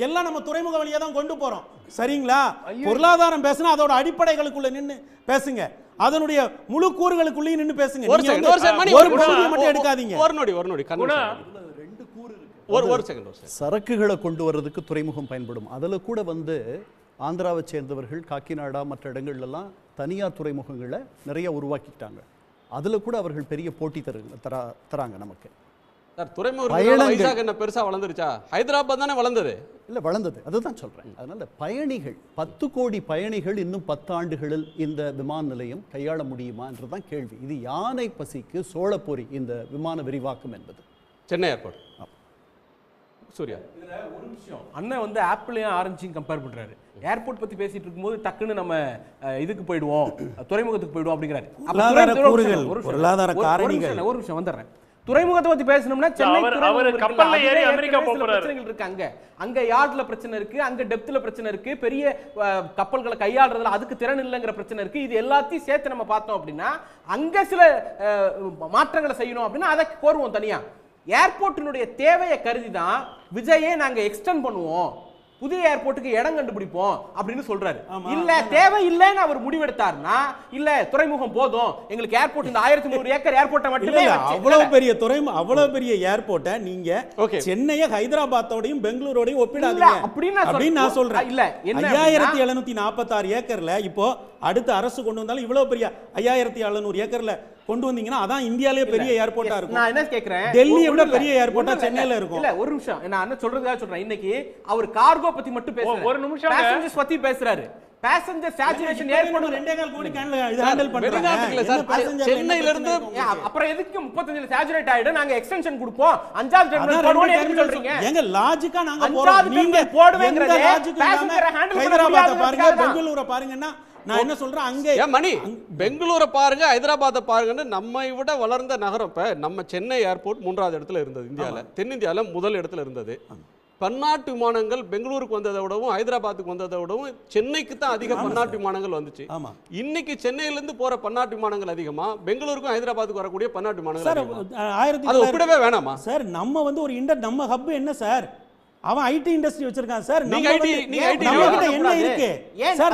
எல்லாம் நம்ம துறைமுக வழியா தான் கொண்டு போறோம். சரிங்களா? பொருளாதாரம் பேசினா அதோட அடிப்படைகளுக்குள்ள நின்னு பேசுங்க, அதனுடைய முழு கூறுகளுக்குள்ளே நின்னு பேசுங்க. ஒரு பகுதியை மட்டும் எடுக்காதீங்க. ஒரு நொடி சரக்குகளை கொண்டு வர்றதுக்கு துறைமுகம் பயன்படும். அதுல கூட வந்து ஆந்திராவை சேர்ந்தவர்கள் காக்கிநாடா மற்ற இடங்கள்லாம் தனியார் துறைமுகங்களை நிறைய உருவாக்கிட்டாங்க. அதில் கூட அவர்கள் பெரிய போட்டி தராங்க நமக்கு. சார் துறைமுகம் வைசாக் என்ன பெருசா வளர்ந்துருச்சா? ஹைதராபாத் தானே வளர்ந்தது. இல்லை வளர்ந்தது, அதுதான் சொல்கிறேன். அதனால் பயணிகள் 10 கோடி பயணிகள் இன்னும் 10 ஆண்டுகளில் இந்த விமான நிலையம் கையாள முடியுமா என்றுதான் கேள்வி. இது யானை பசிக்கு சோளப்பொறி இந்த விமான விரிவாக்கம் என்பது. சென்னை ஏர்போர்ட். சூர்யா, ஒரு விஷயம் அண்ணன் வந்து ஆப்பிளையும் ஆரஞ்சையும் கம்பேர் பண்றாரு. ஏர்போர்ட் பத்தி பேசிட்டு இருக்கும்போது டக்குன்னு நம்ம இதுக்கு போயிடுவோம், துறைமுகத்துக்கு போயிடுவோம் அப்படிங்கிறாரு. பொருளாதார காரணிகள். ஒரு விஷயம் வந்துடுறேன். துறைமுகத்தை பத்தி பேசணும்னா சென்னை கப்பல்ல ஏறி அமெரிக்கா போறாரு. பிரச்சனைகள் இருக்கு. அங்க யார்ட்ல பிரச்சனை இருக்கு, அங்க டெப்த்ல பிரச்சனை இருக்கு, பெரிய கப்பல்களை கையாளுறதுல அதுக்கு திறன் இல்லைங்கிற பிரச்சனை இருக்கு. இது எல்லாத்தையும் சேர்த்து நம்ம பார்த்தோம் அப்படின்னா அங்க சில மாற்றங்களை செய்யணும் அப்படின்னா அதை கோருவோம் தனியா. ஏர்போர்ட்டினுடைய தேவையை கருதி தான் விஜயே நாங்க எக்ஸ்டெண்ட் பண்ணுவோம், புதிய ஏர்போர்ட்டுக்கு இடம் கண்டுபிடிப்போம் அப்படின்னு சொல்றாரு. இல்ல தேவை இல்லைன்னு அவர் முடிவெடுத்தாருன்னா, இல்ல துறைமுகம் போதும் எங்களுக்கு ஏர்போர்ட், இந்த 1300 ஏக்கர் ஏர்போர்ட்டை மட்டுமே, அவ்வளவு பெரிய துறைமுகம், அவ்வளவு பெரிய ஏர்போர்ட்டை நீங்க சென்னையை ஹைதராபாத்தோடையும் பெங்களூரோடையும் ஒப்பிடாதீங்க அப்படின்னு நான் சொல்றேன். இல்ல 5746 ஏக்கர்ல இப்போ அடுத்த அரசு கொண்டு வந்தாலும் இவ்வளவு பெரிய 5700 ஏக்கர்ல கொண்டு வந்தீங்கன்னா அதான் இந்தியாவிலே பெரிய ஏர்போர்ட்டா இருக்கும். நான் என்ன கேக்குறேன், டெல்லி விட பெரிய ஏர்போர்ட்டா சென்னையில இருக்கும். இல்ல ஒரு நிமிஷம், நான் என்ன சொல்றதுக்காக சொல்றேன். இன்னைக்கு அவர் கார்கோ பத்தி மட்டும் பேசுறாரு, ஒரு நிமிஷம் பேசஞ்சர்ஸ் பத்தி பேசுறாரு. பேசஞ்சர் சேச்சுரேஷன் ஏர்போர்ட் 2.25 கோடி இது ஹேண்டில் பண்றாங்க. சென்னையில இருந்து அப்புறம் எதுக்கு 35ல சேச்சுரேட் ஆயிடு, நாங்க எக்ஸ்டென்ஷன் கொடுப்போம், 5வது டெர்மினல் போடுவோம்னு எதுக்கு சொல்றீங்க? எங்க லாஜிக்கா நாங்க போறோம், நீங்க போடுவீங்கறதே பேசஞ்சரை ஹேண்டில் ஹைதராபாத் பாருங்க, பெங்களூரை பாருங்கன்னா நான் என்ன சொல்றேன், அங்க மணி பெங்களூரை பாருங்க, ஹைதராபாத்தை பாருங்கன்னு நம்மை விட வளர்ந்த நகரம். இப்ப நம்ம சென்னை ஏர்போர்ட் 3வது இடத்துல இருந்தது இந்தியாவில், தென்னிந்தியாவில் முதல் இடத்துல இருந்தது. பன்னாட்டு விமானங்கள் பெங்களூருக்கு வந்ததை விடவும் ஹைதராபாத்துக்கு வந்ததை விடவும் சென்னைக்கு தான் அதிக பன்னாட்டு விமானங்கள் வந்துச்சு. இன்னைக்கு சென்னையிலிருந்து போற பன்னாட்டு விமானங்கள் அதிகமா, பெங்களூருக்கும் ஹைதராபாத்துக்கு வரக்கூடிய பன்னாட்டு விமானங்கள் அது ஒப்பிடவே வேணாமா சார்? நம்ம வந்து ஒரு நம்ம ஹப் என்ன சார், அவன் ஐடி இண்டஸ்ட்ரி வச்சிருக்கான் சார். நம்ம கிட்ட என்ன இருக்கு சார்?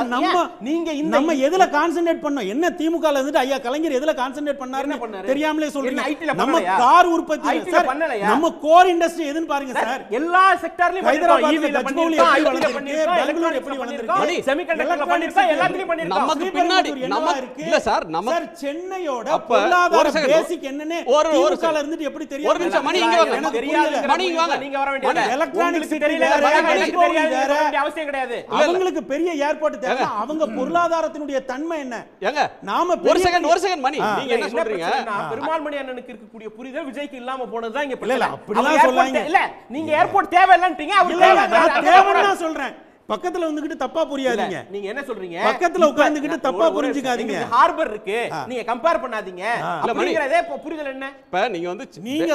நம்ம எதுல கான்சென்ட்ரேட் பண்ணோம்? என்ன திமுக ல இருந்து ஐயா கலைஞர் எதுல கான்சென்ட்ரேட் பண்ணாருன்னு தெரியாமலே சொல்றீங்க. நம்ம கார் உற்பத்தி சார், நம்ம கோர் இண்டஸ்ட்ரி எதுன்னு பாருங்க சார். எல்லா செக்டார்லயும் ஹைதராபாத் கஜ்மௌலி எப்படி வளர்ந்திருக்கு, பெங்களூர் எப்படி வளர்ந்திருக்கு, செமிகண்டக்டர்ல பண்ணிருக்கோம், எல்லாத்தையும் பண்ணிருக்கோம். நமக்கு பின்னாடி நம்ம இல்ல சார், நம்ம சார் சென்னையோட பொருளாதார பேசிக் என்னன்னு திமுக ல இருந்து எப்படி தெரியும்? ஒரு நிமிஷம் மணி இங்க வாங்க, மணி இங்க வாங்க, நீங்க வர வேண்டியது எலக்ட்ரானிக் அவசியம் கிடையாது. அவங்களுக்கு பெரிய ஏர்போர்ட் தேவை. அவங்க பொருளாதாரத்தினுடைய தன்மை என்ன? ஏங்க நாம ஒரு செகண்ட் மணி, நீங்க என்ன சொல்றீங்க? பெருமாள் மணி அண்ணனுக்கு இருக்கக்கூடிய புரிதல் விஜய்க்கு இல்லாம போனதுதான் இங்க இல்ல அப்படிலாம் சொல்லாங்க. இல்ல நீங்க ஏர்போர்ட் தேவை இல்லன்றீங்க, அவர் தேவைன்னு நான் சொல்றேன். பக்கத்துல வந்துகிட்டு தப்பா புரியாதீங்க. நீங்க என்ன சொல்றீங்க? பக்கத்துல உட்கார்ந்துகிட்டு தப்பா புரிஞ்சுக்காதீங்க. ஹார்பர் இருக்கு, நீங்க கம்பேர் பண்ணாதீங்க. அப்படிங்கறதே புரிதல் என்ன? இப்ப நீங்க வந்து நீங்க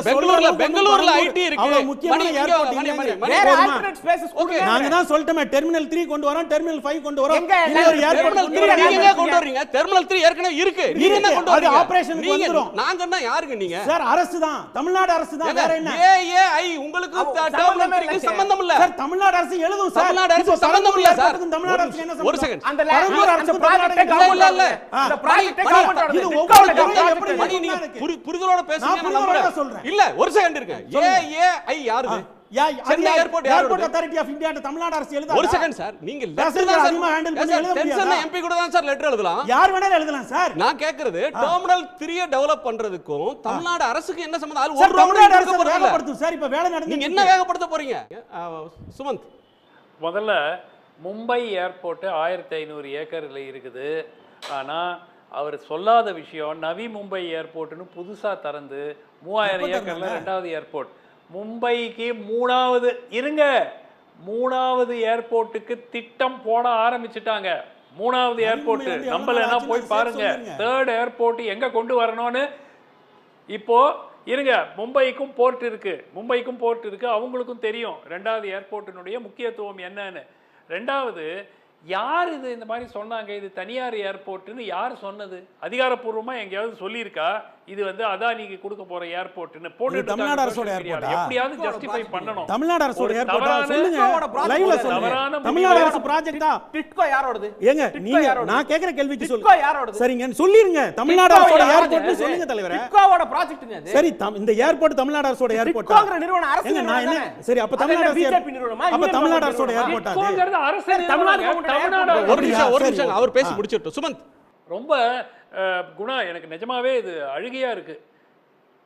பெங்களூர்ல ஐடி இருக்கு, அவ்வளவு முக்கியமான ஏர்போர்ட் இல்ல. வேற ஆல்டர்னேட் ஸ்பேसेस கொடுங்க. நாங்க தான் சொல்லிட்டோமே, டெர்மினல் 3 கொண்டு வரோம், டெர்மினல் 5 கொண்டு வரோம். இன்னொரு ஏர்போர்ட் நீங்க கொண்டு வரீங்க. டெர்மினல் 3 ஏற்கனவே இருக்கு, நீங்க என்ன கொண்டு வரீங்க? அது ஆபரேஷனுக்கு வந்துரும். நாங்கன்னா யாருங்க நீங்க? சார் அரசு தான், தமிழ்நாடு அரசு தான். வேற என்ன? ஏஐ உங்களுக்கு டெர்மினல் 3 சம்பந்தம் இல்ல சார். தமிழ்நாடு அரசு எழுதும் சார், தமிழ்நாடு அரசு சம்பந்தம் இல்ல சார். தமிழ்நாடு அரசு என்ன சம்பந்தம்? ஒரு செகண்ட், அந்த பரந்தூர் அரசு ப்ராஜெக்ட் கவர்மெண்ட் இல்ல, அந்த ப்ராஜெக்ட் கவர்மெண்ட் இது ஒவ்வொரு எப்படி மணி நீங்க புரிதலோட பேசுங்க. நான் சொல்றேன் இல்ல, ஒரு செகண்ட் இருக்கு. ஏஐ யாரு? Chennai airport airport authority of India Tamil Nadu அரசு எழுதா? ஒரு செகண்ட் சார், நீங்க லெட்டர் தான் அதிகமா ஹேண்டில் பண்ணி எழுத முடியாது. எம்பி கூட தான் சார் லெட்டர் எழுதலாம், யார் வேணாலும் எழுதலாம் சார். நான் கேக்குறது டெர்மினல் 3 டெவலப் பண்றதுக்கும் தமிழ்நாடு அரசுக்கு என்ன சம்பந்தம்? அது ஒரு தமிழ்நாடு அரசு வேகப்படுத்தும் சார். இப்ப வேலை நடந்து, நீங்க என்ன வேகப்படுத்த போறீங்க? சுமந்த், முதல்ல மும்பை ஏர்போர்ட்டு 1500 ஏக்கரில் இருக்குது. ஆனால் அவர் சொல்லாத விஷயம், நவி மும்பை ஏர்போர்ட்டுன்னு புதுசாக திறந்து 3000 ஏக்கரில் 2வது ஏர்போர்ட். மும்பைக்கு 3வது ஏர்போர்ட்டுக்கு திட்டம் போட ஆரம்பிச்சுட்டாங்க. 3வது ஏர்போர்ட் நம்மள போய் பாருங்க. 3rd ஏர்போர்ட் எங்கே கொண்டு வரணும்னு இப்போ இருங்க. மும்பைக்கும் போர்ட் இருக்கு, அவங்களுக்கும் தெரியும் 2வது ஏர்போர்ட்டினுடைய முக்கியத்துவம் என்னன்னு. 2வது, யார் இது இந்த மாதிரி சொன்னாங்க, இது தனியார் ஏர்போர்ட்டுன்னு யார் சொன்னது? அதிகாரப்பூர்வமாக எங்கேயாவது சொல்லியிருக்கா? இது வந்து அதானிக்கு கொடுக்க போற ஏர்போர்ட்னு போட்டுட்டு தமிழ்நாடு இருக்காங்க அரசோட social media ல. ஏர்போர்ட்டா? எப்படியாவது ஜஸ்டிஃபை பண்ணணும். தமிழ்நாடு அரசோட ஒரு ஏர்போர்ட்டா? தவறான- சொல்லுங்க லைவ்ல சொல்லுங்க. தவறான தமிழ்நாடு முடிவை- அரசு ப்ராஜெக்ட்டா? டிட்கோ யாரோடது? ஏங்க டிட்கோ நீங்க யாரோடது? நான் கேக்குற கேள்விக்கு டிட்கோ சொல்லுங்க. யாரோடது? சரிங்க சொல்லிருங்க. தமிழ்நாடு டிட்கோ அரசோட யாரோடது? ஏர்போர்ட்னு சொல்லுங்க தலைவரே. டிட்கோவோட ப்ராஜெக்ட்ங்க அது. சரி இந்த ஏர்போர்ட் தமிழ்நாடு அரசோட ஏர்போர்ட்டா? டிட்கோங்கற நிறுவனம் அரசு ஏங்க நான் என்ன நிறுவனம் சரி அப்ப தானே? தமிழ்நாடு அது என்ன அரசு BJP நிறுவனமா? அப்ப யூனியன் தமிழ்நாடு கவர்மெண்ட் அரசோட நிறுவனமா? ஏர்போர்ட்டா அது? டிட்கோங்கிறது அரசு தமிழ்நாடு நிறுவனம். Government Tamil Nadu airport. ஒரு நிமிஷம் ஒரு சரி, நிமிஷம் அவர் பேசி முடிச்சிட்டோம். சுமந்த், ரொம்ப குணா, எனக்கு நிஜமாவே இது அழுகையா இருக்கு.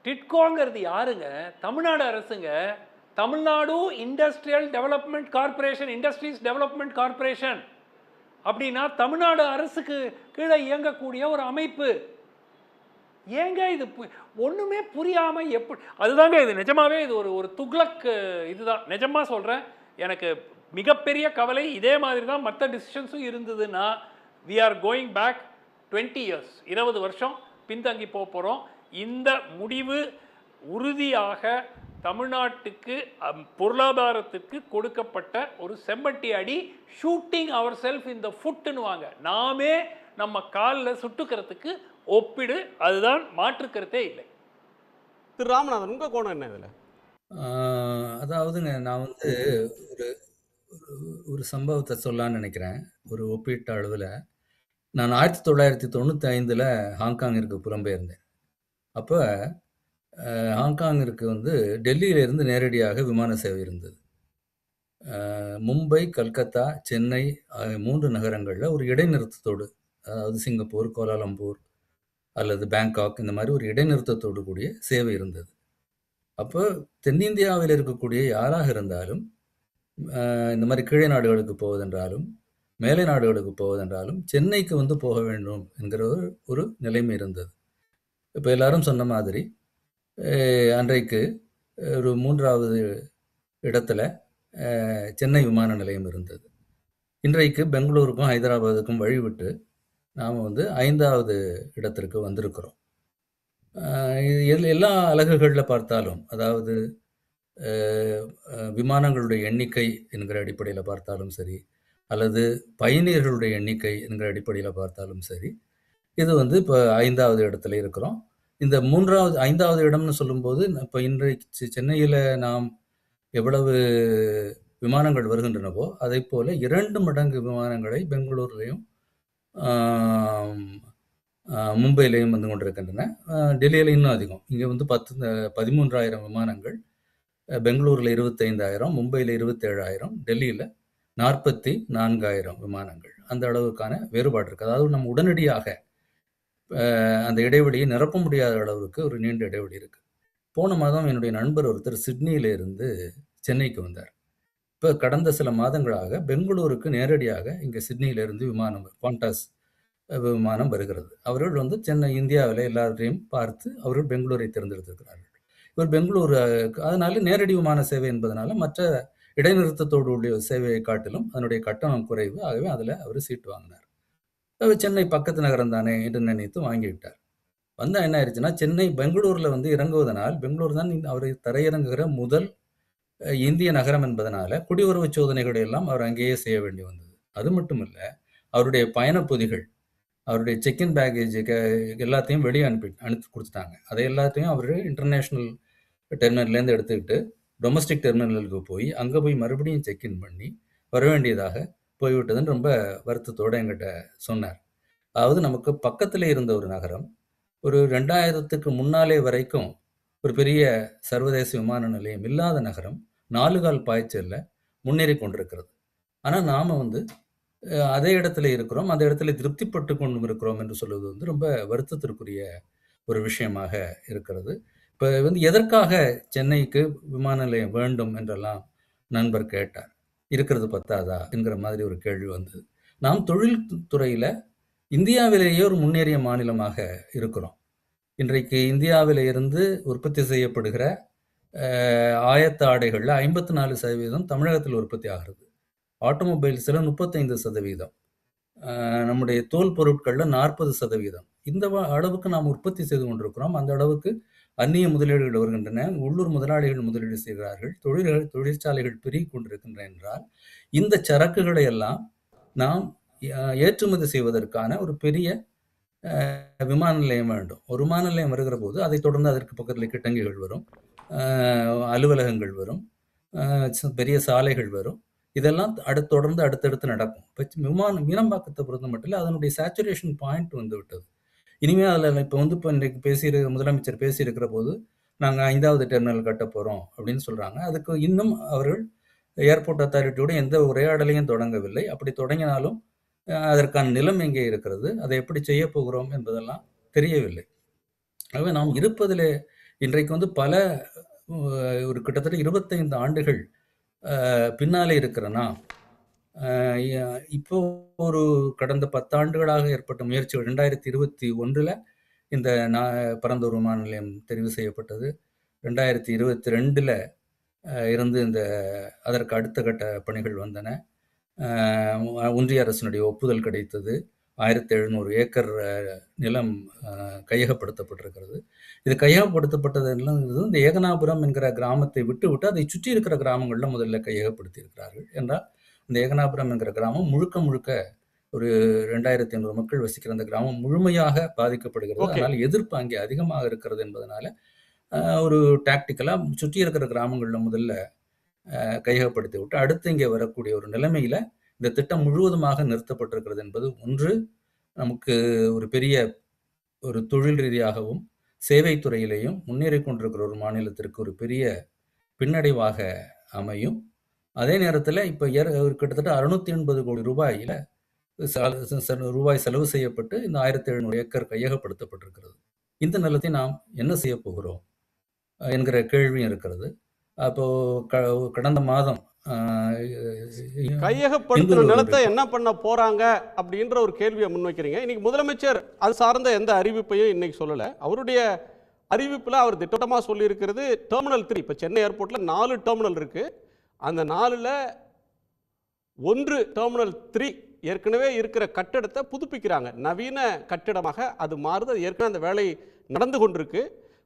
டிட்கோங்கிறது யாருங்க? தமிழ்நாடு அரசுங்க. Tamil Nadu industrial development corporation, industries development corporation அப்படின்னா தமிழ்நாடு அரசுக்கு கீழே இயங்கக்கூடிய ஒரு அமைப்பு. ஏங்க இது ஒண்ணுமே புரியாம எப்படி? அதுதாங்க இது நிஜமாவே இது ஒரு துக்ளக். இதுதான் நிஜமா சொல்றேன். எனக்கு மிகப்பெரிய கவலை இதே மாதிரி தான் மற்ற டிசிஷன்ஸும் இருந்ததுன்னா we are going back 20 years, 20 வருஷம் பின்தங்கி போகிறோம். இந்த முடிவு உறுதியாக தமிழ்நாட்டுக்கு பொருளாதாரத்துக்கு கொடுக்கப்பட்ட ஒரு செம்மட்டி அடி. ஷூட்டிங் அவர் செல்ஃப் இந்த ஃபுட்டுன்னுவாங்க. நாமே நம்ம காலில் சுட்டுக்கிறதுக்கு ஒப்பிடு. அதுதான் மாற்றுக்கிறதே இல்லை. திரு ராமநாதன், உங்க கோணம் என்ன இதுல? அதாவதுங்க நான் வந்து ஒரு ஒரு சம்பவத்தை சொல்லலான்னு நினைக்கிறேன். ஒரு ஒப்பீட்டு அளவில் நான் 1995 ஹாங்காங்கிற்கு புலம்பெயர்ந்தேன். அப்போ ஹாங்காங்கிற்கு வந்து டெல்லியிலிருந்து நேரடியாக விமான சேவை இருந்தது. மும்பை, கல்கத்தா, சென்னை ஆகிய 3 நகரங்களில் ஒரு இடைநிறுத்தத்தோடு, அதாவது சிங்கப்பூர், கோலாலம்பூர் அல்லது பேங்காக் இந்த மாதிரி ஒரு இடைநிறுத்தத்தோடு கூடிய சேவை இருந்தது. அப்போ தென்னிந்தியாவில் இருக்கக்கூடிய யாராக இருந்தாலும் இந்த மாதிரி கீழே நாடுகளுக்கு போவதென்றாலும் மேலை நாடுகளுக்கு போவதென்றாலும் சென்னைக்கு வந்து போக வேண்டும் என்கிற ஒரு நிலைமை இருந்தது. இப்போ எல்லாரும் சொன்ன மாதிரி அன்றைக்கு ஒரு 3வது இடத்துல சென்னை விமான நிலையம் இருந்தது. இன்றைக்கு பெங்களூருக்கும் ஹைதராபாத்துக்கும் வழிவிட்டு நாம் வந்து 5வது இடத்திற்கு வந்திருக்கிறோம். எல்லா அலகுகளில் பார்த்தாலும், அதாவது விமானங்களுடைய எண்ணிக்கை என்கிற அடிப்படையில் பார்த்தாலும் சரி, அல்லது பயணியர்களுடைய எண்ணிக்கை என்கிற அடிப்படையில் பார்த்தாலும் சரி, இது வந்து இப்போ 5வது இடத்துல இருக்கிறோம். இந்த 5வது இடம்னு சொல்லும்போது இப்போ இன்றைக்கு சென்னையில் நாம் எவ்வளவு விமானங்கள் வருகின்றனவோ அதை போல 2 மடங்கு விமானங்களை பெங்களூர்லேயும் மும்பையிலையும் வந்து கொண்டிருக்கின்றன. டெல்லியில் இன்னும் அதிகம். இங்கே வந்து 13,000 விமானங்கள், பெங்களூரில் 25,000, மும்பையில் 27,000, டெல்லியில் 44,000 விமானங்கள். அந்த அளவுக்கான வேறுபாடு இருக்குது. அதாவது நம்ம உடனடியாக அந்த இடைவெளியை நிரப்ப முடியாத அளவுக்கு ஒரு நீண்ட இடைவெளி இருக்குது. போன மாதம் என்னுடைய நண்பர் ஒருத்தர் சிட்னியிலிருந்து சென்னைக்கு வந்தார். இப்போ கடந்த சில மாதங்களாக பெங்களூருக்கு நேரடியாக இங்கே சிட்னியிலிருந்து விமானம், குவாண்டாஸ் விமானம் வருகிறது. அவர்கள் வந்து சென்னை, இந்தியாவில் எல்லாரையும் பார்த்து அவர்கள் பெங்களூரை தேர்ந்தெடுத்திருக்கிறார்கள். இவர் பெங்களூர், அதனால நேரடி விமான சேவை என்பதனால மற்ற இடைநிறுத்தத்தோடு உள்ள சேவையை காட்டிலும் அதனுடைய கட்டணம் குறைவு. ஆகவே அதில் அவர் சீட்டு வாங்கினார். அவர் சென்னை பக்கத்து நகரம் தானே என்று நினைத்து வாங்கிவிட்டார். வந்தால் என்ன ஆயிடுச்சுன்னா, சென்னை பெங்களூரில் வந்து இறங்குவதனால், பெங்களூர் தான் அவர் தரையிறங்குகிற முதல் இந்திய நகரம் என்பதனால குடியுறவு சோதனைகளை எல்லாம் அவர் அங்கேயே செய்ய வேண்டி வந்தது. அது மட்டும் இல்லை, அவருடைய பயணப்பொதிகள், அவருடைய செக்இன் பேக்கேஜ் எல்லாத்தையும் வெளியே அனுப்பி கொடுத்துட்டாங்க. அதை எல்லாத்தையும் அவர் இன்டர்நேஷ்னல் டெர்மினல்லேருந்து எடுத்துக்கிட்டு டொமஸ்டிக் டெர்மினலுக்கு போய் அங்கே போய் மறுபடியும் செக்இன் பண்ணி வர வேண்டியதாக போய்விட்டதுன்னு ரொம்ப வருத்தத்தோடு என்கிட்ட சொன்னார். அதாவது நமக்கு பக்கத்தில் இருந்த ஒரு நகரம் ஒரு 2000க்கு முன்னாலே வரைக்கும் ஒரு பெரிய சர்வதேச விமான நிலையம் இல்லாத நகரம் 4 கால் பாய்ச்சலில் முன்னேறி கொண்டிருக்கிறது. ஆனால் நாம் வந்து அதே இடத்துல இருக்கிறோம், அந்த இடத்துல திருப்திப்பட்டு கொண்டும் இருக்கிறோம் என்று சொல்வது வந்து ரொம்ப வருத்தத்திற்குரிய ஒரு விஷயமாக இருக்கிறது. இப்போ வந்து எதற்காக சென்னைக்கு விமான நிலையம் வேண்டும் என்றெல்லாம் நண்பர் கேட்டார். இருக்கிறது பத்தாதா என்கிற மாதிரி ஒரு கேள்வி வந்தது. நாம் தொழில்துறையில் இந்தியாவிலேயே ஒரு முன்னேறிய மாநிலமாக இருக்கிறோம். இன்றைக்கு இந்தியாவில் இருந்து உற்பத்தி செய்யப்படுகிற ஆயத்த ஆடைகளில் 54% தமிழகத்தில் உற்பத்தி ஆகிறது. ஆட்டோமொபைல்ஸில் 35%, நம்முடைய தோல் பொருட்களில் 40%. இந்த அளவுக்கு நாம் உற்பத்தி செய்து கொண்டிருக்கிறோம். அந்த அளவுக்கு அந்நிய முதலீடுகள் வருகின்றன, உள்ளூர் முதலாளிகள் முதலீடு செய்கிறார்கள், தொழிற்சாலைகள் பெருகி கொண்டிருக்கின்றன. என்றால் இந்த சரக்குகளை எல்லாம் நாம் ஏற்றுமதி செய்வதற்கான ஒரு பெரிய விமான நிலையம் வேண்டும். ஒரு விமான நிலையம் வருகிற போது அதை தொடர்ந்து அதற்கு பக்கத்தில் கிட்டங்கிகள் வரும், அலுவலகங்கள் வரும், பெரிய சாலைகள் வரும். இதெல்லாம் தொடர்ந்து அடுத்தடுத்து நடக்கும். இப்போ மீனம்பாக்கத்தை பொறுத்த மட்டும் அதனுடைய சேச்சுரேஷன் பாயிண்ட் வந்து விட்டது. இனிமேல் அதில் இப்போ இன்றைக்கு முதலமைச்சர் பேசியிருக்கிற போது நாங்கள் 5வது டெர்மினல் கட்ட போகிறோம் அப்படின்னு சொல்கிறாங்க. அதுக்கு இன்னும் அவர்கள் ஏர்போர்ட் அத்தாரிட்டியோட எந்த உரையாடலையும் தொடங்கவில்லை. அப்படி தொடங்கினாலும் அதற்கான நிலம் எங்கே இருக்கிறது, அதை எப்படி செய்ய போகிறோம் என்பதெல்லாம் தெரியவில்லை. ஆகவே நாம் இருப்பதிலே இன்றைக்கு வந்து பல ஒரு கிட்டத்தட்ட 25 ஆண்டுகள் பின்னாலே இருக்கிறனா, இப்போ ஒரு கடந்த 10 ஆண்டுகளாக ஏற்பட்ட முயற்சிகள் 2021 இந்த பரந்தூர் விமான நிலையம் தெரிவு செய்யப்பட்டது. 2022 இருந்து அதற்கு அடுத்த கட்ட பணிகள் வந்தன. ஒன்றிய அரசினுடைய ஒப்புதல் கிடைத்தது. 1700 ஏக்கர் நிலம் கையகப்படுத்தப்பட்டிருக்கிறது. இது கையகப்படுத்தப்பட்டது இந்த ஏகனாபுரம் என்கிற கிராமத்தை விட்டு அதை சுற்றி இருக்கிற கிராமங்களில் முதல்ல கையகப்படுத்தி இருக்கிறார்கள். என்றால் இந்த ஏகனாபுரம் என்கிற கிராமம் முழுக்க ஒரு 2500 மக்கள் வசிக்கிற அந்த கிராமம் முழுமையாக பாதிக்கப்படுகிறது. அதனால் எதிர்ப்பு அங்கே அதிகமாக இருக்கிறது என்பதனால ஒரு டாக்டிக்கலாக சுற்றி இருக்கிற கிராமங்களில் முதல்ல கையகப்படுத்தி விட்டு அடுத்து இங்கே வரக்கூடிய ஒரு நிலைமையில இந்த திட்டம் முழுவதுமாக நிறுத்தப்பட்டிருக்கிறது என்பது ஒன்று நமக்கு ஒரு பெரிய ஒரு தொழில் ரீதியாகவும் சேவை துறையிலேயும் முன்னேறி கொண்டிருக்கிற ஒரு மாநிலத்திற்கு ஒரு பெரிய பின்னடைவாக அமையும். அதே நேரத்தில் இப்போ கிட்டத்தட்ட 680 கோடி ரூபாயில் செலவு செய்யப்பட்டு இந்த 1700 ஏக்கர் கையகப்படுத்தப்பட்டிருக்கிறது. இந்த நிலத்தை நாம் என்ன செய்ய போகிறோம் என்கிற கேள்வியும் இருக்கிறது. அப்போ கடந்த மாதம் கையகப்படுத்துற நிலத்தை என்ன பண்ண போறாங்க அப்படின்ற ஒரு கேள்வியை முன்வைக்கிறீங்க. இன்னைக்கு முதலமைச்சர் அது சார்ந்த எந்த அறிவிப்பையும் இன்னைக்கு சொல்லலை. அவருடைய அறிவிப்பில் அவர் திட்டமாக சொல்லியிருக்கிறது டெர்மினல் 3. இப்போ சென்னை ஏர்போர்ட்டில் 4 டெர்மினல் இருக்கு. அந்த 4ல் 1 டெர்மினல் 3 ஏற்கனவே இருக்கிற கட்டிடத்தை புதுப்பிக்கிறாங்க. நவீன கட்டிடமாக அது மாறுது. ஏற்கனவே அந்த வேலை நடந்து கொண்டிருக்கு.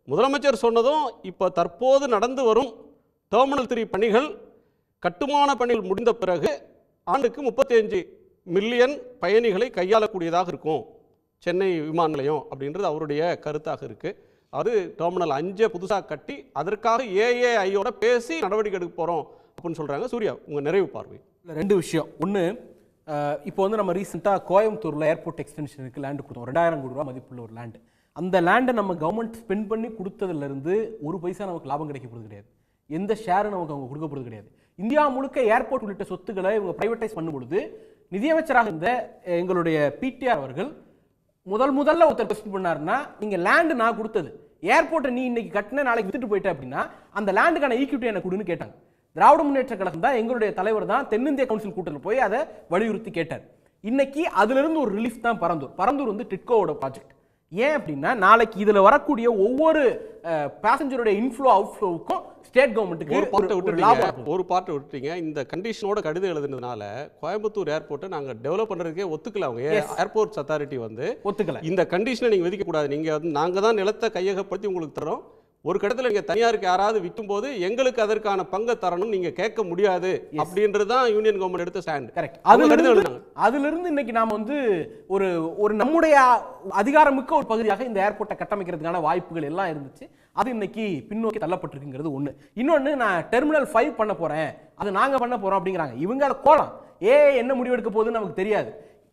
முதலமைச்சர் சொன்னதும் இப்போ தற்போது நடந்து வரும் டெர்மினல் 3 பணிகள் கட்டுமான பணிகள் முடிந்த பிறகு ஆண்டுக்கு 35 மில்லியன் பயணிகளை கையாளக்கூடியதாக இருக்கும் சென்னை விமான நிலையம் அப்படின்றது அவருடைய கருத்தாக இருக்குது. அது டெர்மினல் 5 புதுசாக கட்டி அதற்காக ஏஏஐயோட பேசி நடவடிக்கை எடுக்க போகிறோம் அப்படின்னு சொல்கிறாங்க. சூர்யா, உங்கள் நிறைவு பார்வை. 2 விஷயம். ஒன்று, இப்போ வந்து நம்ம ரீசெண்டாக கோயம்புத்தூரில் ஏர்போர்ட் எக்ஸ்டென்ஷனுக்கு லேண்டு கொடுத்தோம். 2000 கோடி ரூபா மதிப்புள்ள ஒரு லேண்டு. அந்த லேண்டை நம்ம கவர்மெண்ட் ஸ்பெண்ட் பண்ணி கொடுத்ததுலேருந்து ஒரு பைசா நமக்கு லாபம் கிடைக்கப்படுறது கிடையாது. எந்த ஷேரும் நமக்கு அவங்க கொடுக்கப்படுறது கிடையாது. இந்தியா முழுக்க ஏர்போர்ட் உள்ளிட்ட சொத்துக்களை இவங்க பிரைவேட்டைஸ் பண்ணும் பொழுது நிதியமைச்சராக இருந்த எங்களுடைய பிடிஆர் அவர்கள் முதல்ல ஒருத்தர் கொஸ்டின் பண்ணாருன்னா, நீங்கள் லேண்டு நான் கொடுத்தது, ஏர்போர்ட்டை நீ இன்னைக்கு கட்டின நாளைக்கு வித்துட்டு போயிட்ட அப்படின்னா அந்த லேண்டுக்கான ஈக்விட்டி எனக்கு கொடுன்னு கேட்டாங்க. திராவிட முன்னேற்ற கழகம் தான், எங்களுடைய தலைவர் தான் தென்னிந்திய கவுன்சில் கூட்டத்தில் போய் அதை வலியுறுத்தி கேட்டார். இன்னைக்கு அதிலிருந்து ஒரு ரிலீஃப் தான் பரந்தூர் வந்து டிட்கோவோட ப்ராஜெக்ட். ஏன் அப்படின்னா நாளைக்கு இதில் வரக்கூடிய ஒவ்வொரு பேசஞ்சருடைய இன்ஃப்ளோ அவுட்ஃப்ளோவுக்கும் ஸ்டேட் கவர்மெண்ட்டுக்கு ஒரு பார்ட்டை விட்டுட்டீங்க. இந்த கண்டிஷனோட கடிதம் எழுதுனதுனால கோயம்புத்தூர் ஏர்போர்ட்டை நாங்கள் டெவலப் பண்ணுறதுக்கே ஒத்துக்கல. அவங்க ஏர்போர்ட்ஸ் அத்தாரிட்டி வந்து ஒத்துக்கல. இந்த கண்டிஷனை நீங்கள் விதிக்கக்கூடாது, நீங்கள் வந்து நாங்கள் தான் நிலத்தை கையகப்படுத்தி உங்களுக்கு தரோம், ஒரு கட்டத்தில் நீங்கள் தனியாருக்கு யாராவது விற்கும் போது எங்களுக்கு அதற்கான பங்கு தரணும் நீங்க கேட்க முடியாது அப்படின்றதுதான் யூனியன் கவர்மெண்ட் எடுத்த ஸ்டாண்ட். கரெக்ட். அதிலிருந்து இன்னைக்கு நாம வந்து ஒரு நம்முடைய அதிகாரமிக்க ஒரு பகுதியாக இந்த ஏர்போர்ட்டை கட்டமைக்கிறதுக்கான வாய்ப்புகள் எல்லாம் இருந்துச்சு. அது இன்னைக்கு பின்னோக்கி தள்ளப்பட்டிருக்குங்கிறது ஒண்ணு. இன்னொன்னு, நான் டெர்மினல் 5 பண்ண போறேன், அது நாங்க பண்ண போறோம் அப்படிங்கிறாங்க. இவங்க அதை கோலம் என்ன முடிவெடுக்க போகுதுன்னு நமக்கு தெரியாது.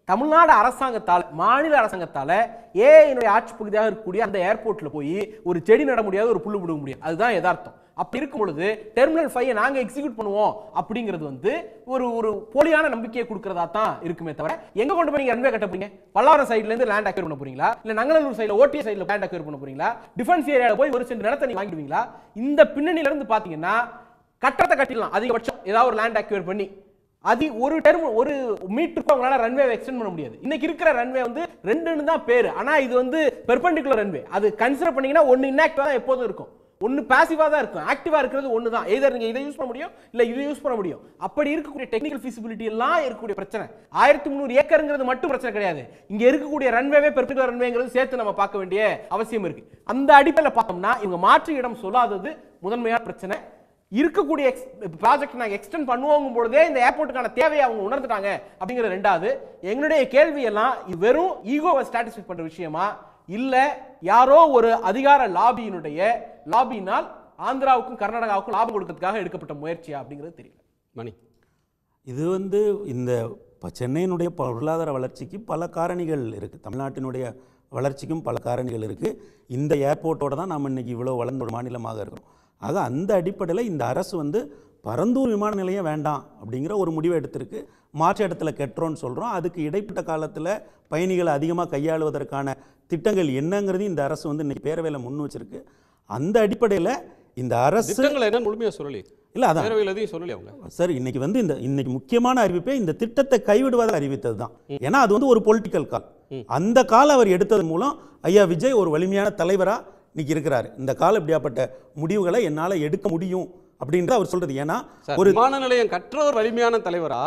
தமிழ்நாடு அரசாங்கத்தால், மாநில அரசாங்கத்தால் என்னுடைய ஆட்சி பகுதியாக இருக்கக்கூடிய அந்த ஏர்போர்ட்ல போய் ஒரு செடி நட முடியாது, ஒரு புல்லு விட முடியாது. அதுதான் யதார்த்தம். அப்படி இருக்கும் பொழுது டெர்மினல் 5 நாங்க எக்ஸிக்யூட் பண்ணுவோம் அப்படிங்கிறது வந்து ஒரு போலியான நம்பிக்கையை கொடுக்கறதா தான் இருக்குமே தவிர, எங்க கொண்டு போய் நீங்க ரன்வே கட்ட போறீங்க? பல்லாவரம் சைடுல இருந்து லேண்ட் அக்வயர் பண்ண போறீங்களா, இல்ல நங்கநல்லூர் சைடுல ஓடிஏ சைடுல லேண்ட் அக்வயர் பண்ண போறீங்களா, டிஃபென்ஸ் ஏரியால போய் ஒரு சென்ட் நிலத்தை நீங்க வாங்கிடுவீங்களா? இந்த பின்னணியில இருந்து பாத்தீங்கன்னா கட்டத்தை கட்டிடலாம் அதிகபட்சம் ஏதாவது ஒரு லேண்ட் அக்வயர் பண்ணி. அது ஒரு மீட்டருக்கு அவங்களால ரன்வே எக்ஸ்டெண்ட் பண்ண முடியாது. இன்னைக்கு இருக்கிற ரன்வே வந்து 2ன்னு தான் பேரு, ஆனா இது வந்து பெர்பெண்டிகுலர் ரன்வே. அது கன்சிடர் பண்ணீங்கன்னா ஒன்னு இன்ஆக்டிவா தான் எப்போதும் இருக்கும், ஒன்னு பாசிவா தான் இருக்கும். ஆக்டிவா இருக்கிறது ஒன்னு தான். எதர் நீங்க இதை யூஸ் பண்ண முடியும் இல்ல இதை யூஸ் பண்ண முடியும். அப்படி இருக்கக்கூடிய டெக்னிக்கல் ஃபீசிபிலிட்டி எல்லாம் இருக்கக்கூடிய பிரச்சனை. 1300 ஏக்கர்ங்கிறது மட்டும் பிரச்சனை கிடையாது. இங்க இருக்கக்கூடிய ரன்வேவே பெர்பெண்டிகுலர் ரன்வேங்கிறது சேர்த்து நம்ம பார்க்க வேண்டிய அவசியம் இருக்கு. அந்த அடிப்படையில் பார்த்தோம்னா இவங்க மாற்று இடம் சொல்லாதது முதன்மையான பிரச்சனை. இருக்கக்கூடிய ப்ராஜெக்ட் நாங்கள் எக்ஸ்டெண்ட் பண்ணுவோங்கும் பொழுதே இந்த ஏர்போர்ட்டுக்கான தேவையை அவங்க உணர்ந்துட்டாங்க அப்படிங்கிற ரெண்டாவது. எங்களுடைய கேள்வி எல்லாம் இது வெறும் ஈகோவை ஸ்டாட்டிஸ்ஃபை பண்ற விஷயமா, இல்ல யாரோ ஒரு அதிகார லாபியினால் ஆந்திராவுக்கும் கர்நாடகாவுக்கும் லாபம் கொடுக்கறதுக்காக எடுக்கப்பட்ட முயற்சியா அப்படிங்கிறது தெரியல. மணி, இது இந்த சென்னையினுடைய பொருளாதார வளர்ச்சிக்கு பல காரணிகள் இருக்குது, தமிழ்நாட்டினுடைய வளர்ச்சிக்கும் பல காரணிகள் இருக்குது. இந்த ஏர்போர்ட்டோட தான் நாம் இன்றைக்கி இவ்வளோ வளர்ந்த ஒரு மாநிலமாக இருக்கிறோம். ஆக அந்த அடிப்படையில் இந்த அரசு பரந்தூர் விமான நிலையம் வேண்டாம் அப்படிங்கிற ஒரு முடிவை எடுத்திருக்கு. மாற்று இடத்துல கெட்டுறோன்னு சொல்கிறோம். அதுக்கு இடைப்பட்ட காலத்தில் பயணிகளை அதிகமாக கையாளுவதற்கான திட்டங்கள் என்னங்கிறது இந்த அரசு இன்றைக்கி பேரவையில் முன் வச்சிருக்கு. அந்த அடிப்படையில் இந்த அரசு என்ன முழுமையாக சொல்லி இல்லை, அதான் பேரவையில் எதையும் சொல்லி அவங்க சார் இன்னைக்கு இன்னைக்கு முக்கியமான அறிவிப்பே இந்த திட்டத்தை கைவிடுவதாக அறிவித்தது தான். ஏன்னா அது ஒரு பொலிட்டிக்கல் கால். அந்த கால் அவர் எடுத்ததன் மூலம் ஐயா விஜய் ஒரு வலிமையான தலைவராக இன்னைக்கு இருக்கிறாரு. இந்த கால இப்படியாப்பட்ட முடிவுகளை என்னால் எடுக்க முடியும் அப்படின்ற அவர் சொல்றது. ஏன்னா ஒரு விமான நிலையம் கற்ற ஒரு வலிமையான தலைவரா,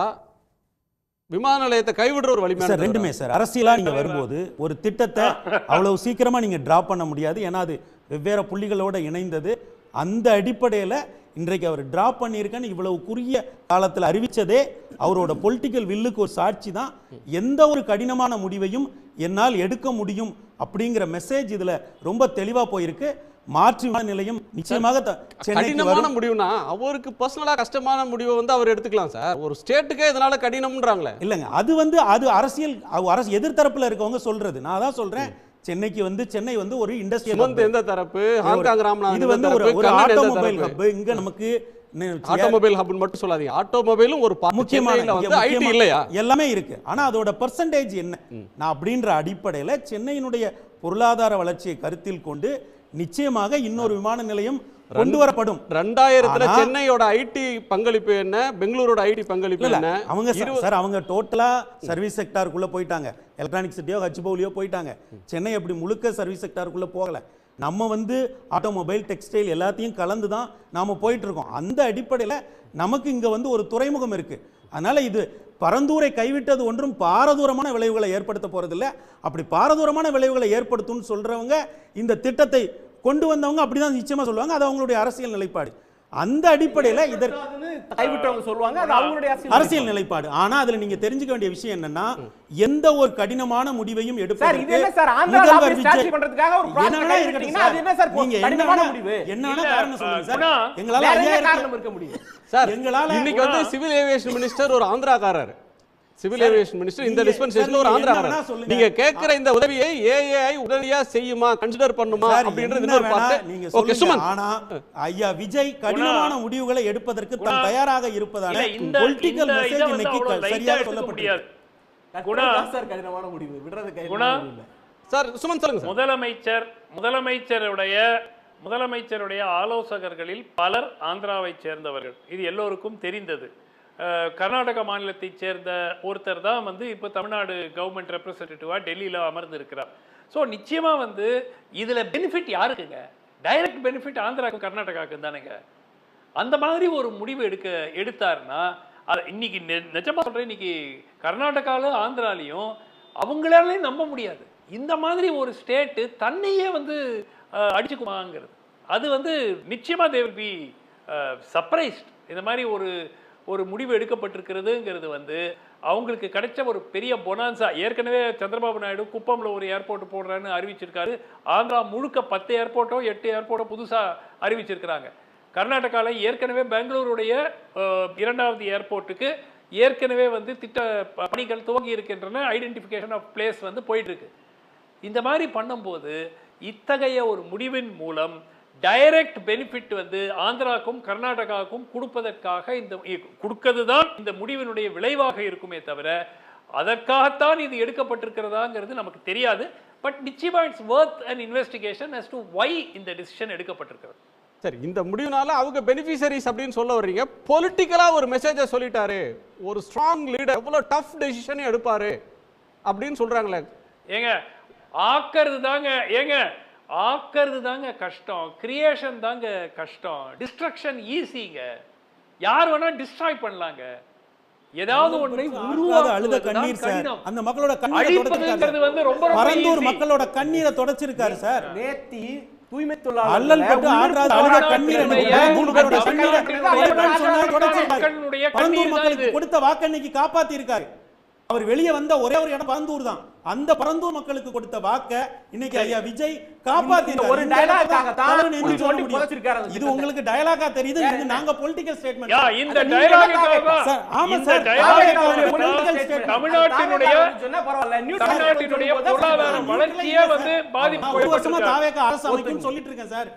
விமான நிலையத்தை கைவிடுற ஒரு வலிமையான சார் ரெண்டுமே சார். அரசியலா நீங்க வரும்போது ஒரு திட்டத்தை அவ்வளவு சீக்கிரமா நீங்க டிராப் பண்ண முடியாது. ஏன்னா அது வெவ்வேறு புள்ளிகளோட இணைந்தது. அந்த அடிப்படையில் இன்றைக்கு அவர் டிராப் பண்ணியிருக்கேன்னு இவ்வளவு குறுகிய காலத்தில் அறிவித்ததே அவரோட பொலிட்டிக்கல் வில்லுக்கு ஒரு சாட்சி தான். எந்த ஒரு கடினமான முடிவையும் என்னால் எடுக்க முடியும் அப்படிங்கிற மெசேஜ் இதில் ரொம்ப தெளிவாக போயிருக்கு. மாற்று நிலையம் நிச்சயமாக கடினமான முடிவுனா அவருக்கு பர்சனலா கஷ்டமான முடிவை அவர் எடுத்துக்கலாம் சார். ஒரு ஸ்டேட்டுக்கே இதனால கடினம்ன்றாங்களே. இல்லைங்க, அது அரசியல் எதிர்த்தரப்புல இருக்கவங்க சொல்றது. நான் தான் சொல்றேன், சென்னைக்கு சென்னை ஒரு இண்டஸ்ட்ரியல் எந்த தரப்பு, ஹாங்காங் ராம்நாத், இது ஒரு ஆட்டோமொபைல் ஹப். இங்க நமக்கு ஆட்டோமொபைல் ஹப்னு மட்டும் சொல்லாதீங்க, ஆட்டோமொபைலும் ஒரு முக்கியமான ஐடி இல்லையா, எல்லாமே இருக்கு. ஆனா அதோட பெர்சன்டேஜ் என்ன நான் அப்படின்ற அடிப்படையில் சென்னையினுடைய பொருளாதார வளர்ச்சியை கருத்தில் கொண்டு நிச்சயமாக இன்னொரு விமான நிலையம் கொண்டு வரப்படும். 2000 சென்னையோட ஐடி பங்களிப்பு என்ன, பெங்களூரோட ஐடி பங்களிப்பு என்ன? அவங்க டோட்டலா சர்வீஸ் செக்டாருக்குள்ள போயிட்டாங்க. எலக்ட்ரானிக் சிட்டியோ ஹச்பவுலியோ போயிட்டாங்க. சென்னை அப்படி முழுக்க சர்வீஸ் செக்டாருக்குள்ள போகல. நம்ம ஆட்டோமொபைல் டெக்ஸ்டைல் எல்லாத்தையும் கலந்து தான் நாம போயிட்டு இருக்கோம். அந்த அடிப்படையில் நமக்கு இங்க ஒரு துறைமுகம் இருக்கு. அதனால இது பரந்தூரை கைவிட்டது ஒன்றும் பாரதூரமான விளைவுகளை ஏற்படுத்த போறதில்லை. அப்படி பாரதூரமான விளைவுகளை ஏற்படுத்தும்னு சொல்றவங்க இந்த திட்டத்தை கொண்டு வந்தவங்க அப்படிதான் நிச்சயமா சொல்லுவாங்க. அது அவங்களுடைய அரசியல் நிலைப்பாடு. அந்த அடிப்படையில் இதற்கு கைவிட்டவங்க சொல்லுவாங்க, அது அவங்களுடைய அரசியல் நிலைப்பாடு. ஆனா அதுல நீங்க தெரிஞ்சுக்க வேண்டிய விஷயம் என்னன்னா, எந்த ஒரு கடினமான முடிவையும் எடுப்பதற்கு முதல்வர் விஜய் என்ன காரணம் சொல்லுங்க சார். எங்களால காரணம் இருக்க முடியும் சார். இன்னைக்கு சிவில் ஏவியேஷன் மினிஸ்டர் ஒரு ஆந்திராக்காரர், சிவில் ஏவியேஷன் மினிஸ்டர் இந்த டிஸ்பென்சேஷன்ல ஒரு ஆந்திராக்காரர். நீங்க கேக்குற இந்த உதவியை ஏஏஐ உடனடியா செய்யுமா, கன்சிடர் பண்ணுமா அப்படின்றது இன்னொரு பார்ட். ஓகே சுமன், ஆனா ஐயா விஜய் கடினமான முடிவுகளை எடுப்பதற்கு தான் தயாராக இருப்பதால பொலிட்டிக்கல் மெசேஜ் இன்னைக்கு சரியாக சொல்லப்பட்டிருக்கு. குணா சார் கடினமான முடிவு விடுறது குணா சார். சுமன் சொல்லுங்க. முதலமைச்சருடைய ஆலோசகர்களில் பலர் ஆந்திராவை சேர்ந்தவர்கள், இது எல்லோருக்கும் தெரிந்தது. கர்நாடக மாநிலத்தைச் சேர்ந்த ஒருத்தர் தான் இப்போ தமிழ்நாடு கவர்மெண்ட் ரெப்ரசன்டேட்டிவாக டெல்லியில் அமர்ந்து இருக்கிறார். ஸோ நிச்சயமாக இதில் பெனிஃபிட் யாருக்குங்க? டைரக்ட் பெனிஃபிட் ஆந்திராவுக்கும் கர்நாடகாவுக்கும் தானேங்க. அந்த மாதிரி ஒரு முடிவு எடுத்தாருன்னா அது இன்னைக்கு நிஜமாக சொல்கிறேன், இன்னைக்கு கர்நாடகாவில் ஆந்திராலையும் அவங்களாலையும் நம்ப முடியாது. இந்த மாதிரி ஒரு ஸ்டேட்டு தன்னையே அடிச்சுக்குமாங்கிறது அது நிச்சயமாக தே வில் பி சர்ப்ரைஸ்ட். இந்த மாதிரி ஒரு முடிவு எடுக்கப்பட்டிருக்கிறதுங்கிறது அவங்களுக்கு கிடைச்ச ஒரு பெரிய பொனான்சா. ஏற்கனவே சந்திரபாபு நாயுடு குப்பம்ல ஒரு ஏர்போர்ட் போடுறான்னு அறிவிச்சிருக்காரு. ஆந்திரா முழுக்க 10 ஏர்போர்ட்டோ 8 ஏர்போர்ட்டோ புதுசாக அறிவிச்சிருக்கிறாங்க. கர்நாடகாவில் ஏற்கனவே பெங்களூருடைய 2வது ஏர்போர்ட்டுக்கு ஏற்கனவே திட்ட பணிகள் துவங்கி இருக்கின்றன. ஐடென்டிஃபிகேஷன் ஆஃப் பிளேஸ் போயிட்டு இருக்கு. இந்த மாதிரி பண்ணும்போது இத்தகைய ஒரு முடிவின் மூலம் டைரக்ட் பெனிஃபிட் ஆந்திராவுக்கும் கர்நாடகாவுக்கும் கொடுப்பதற்காக கொடுக்கிறது தான் இந்த முடிவினுடைய விளைவாக இருக்குமே தவிர அதற்காகத்தான் இது எடுக்கப்பட்டிருக்கிறதாங்கிறது நமக்கு தெரியாது. பட் நிச்சயமா it's worth an investigation as to why இந்த டிசிஷன் எடுக்கப்பட்டிருக்கிறது. சரி, இந்த முடிவுனால அவங்க பெனிஃபிஷரிஸ் அப்படின்னு சொல்ல வர்றீங்க. பொலிட்டிக்கலா ஒரு மெசேஜை சொல்லிட்டாரு, ஒரு ஸ்ட்ராங் லீடர் எவ்வளவு டஃப் டெசிஷன் எடுப்பாரு அப்படின்னு சொல்றாங்களே. ஆக்கிறது தாங்க கஷ்டம், கிரியேஷன் தாங்க கஷ்டம், டிஸ்ட்ரக்ஷன் ஈஸிங்க. யார் வேணா டிஸ்ட்ராய் பண்ணலாங்க. ஏதாவது ஒன்றை அழுத கண்ணீர் சார். அந்த மக்களோட கண்ணீரை தொடச்சிருக்காரு. பரந்தூர் மக்களோட கண்ணீரை தொடச்சிருக்காரு சார். நேத்தி தூய்மை அல்லல் தொழிலாளர்களை பட்டு ஆற்றாத அழுத கண்ணீர் மக்களுடைய பரந்தூர் கண்ணீர் தான் மக்களுக்கு இது. கொடுத்த வாக்கு இன்னைக்கு காப்பாத்தி இருக்காரு. அவர் வெளியே வந்த ஒரே ஒரு இடம் பரந்தூர் தான். அந்த பரந்தூர் மக்களுக்கு கொடுத்த வாக்க இன்னைக்கு ஐயா விஜய் காப்பாத்தி ஒரு டயலாக்காக தான் இது உங்களுக்கு டயலாகா தெரியுது. இது நாங்க பொலிட்டிக்கல் ஸ்டேட்மெண்ட். யா, இந்த டயலாகுக்காக சார், ஆமா இந்த சார், டயலாகுக்காக தமிழ்நாட்டினுடைய பொருளாதார வளர்ச்சியே வந்து 10 வருஷமா பாதிப்பு. தாவேக அரசு அமைக்கும் சொல்லிட்டு இருக்கேன் சார்.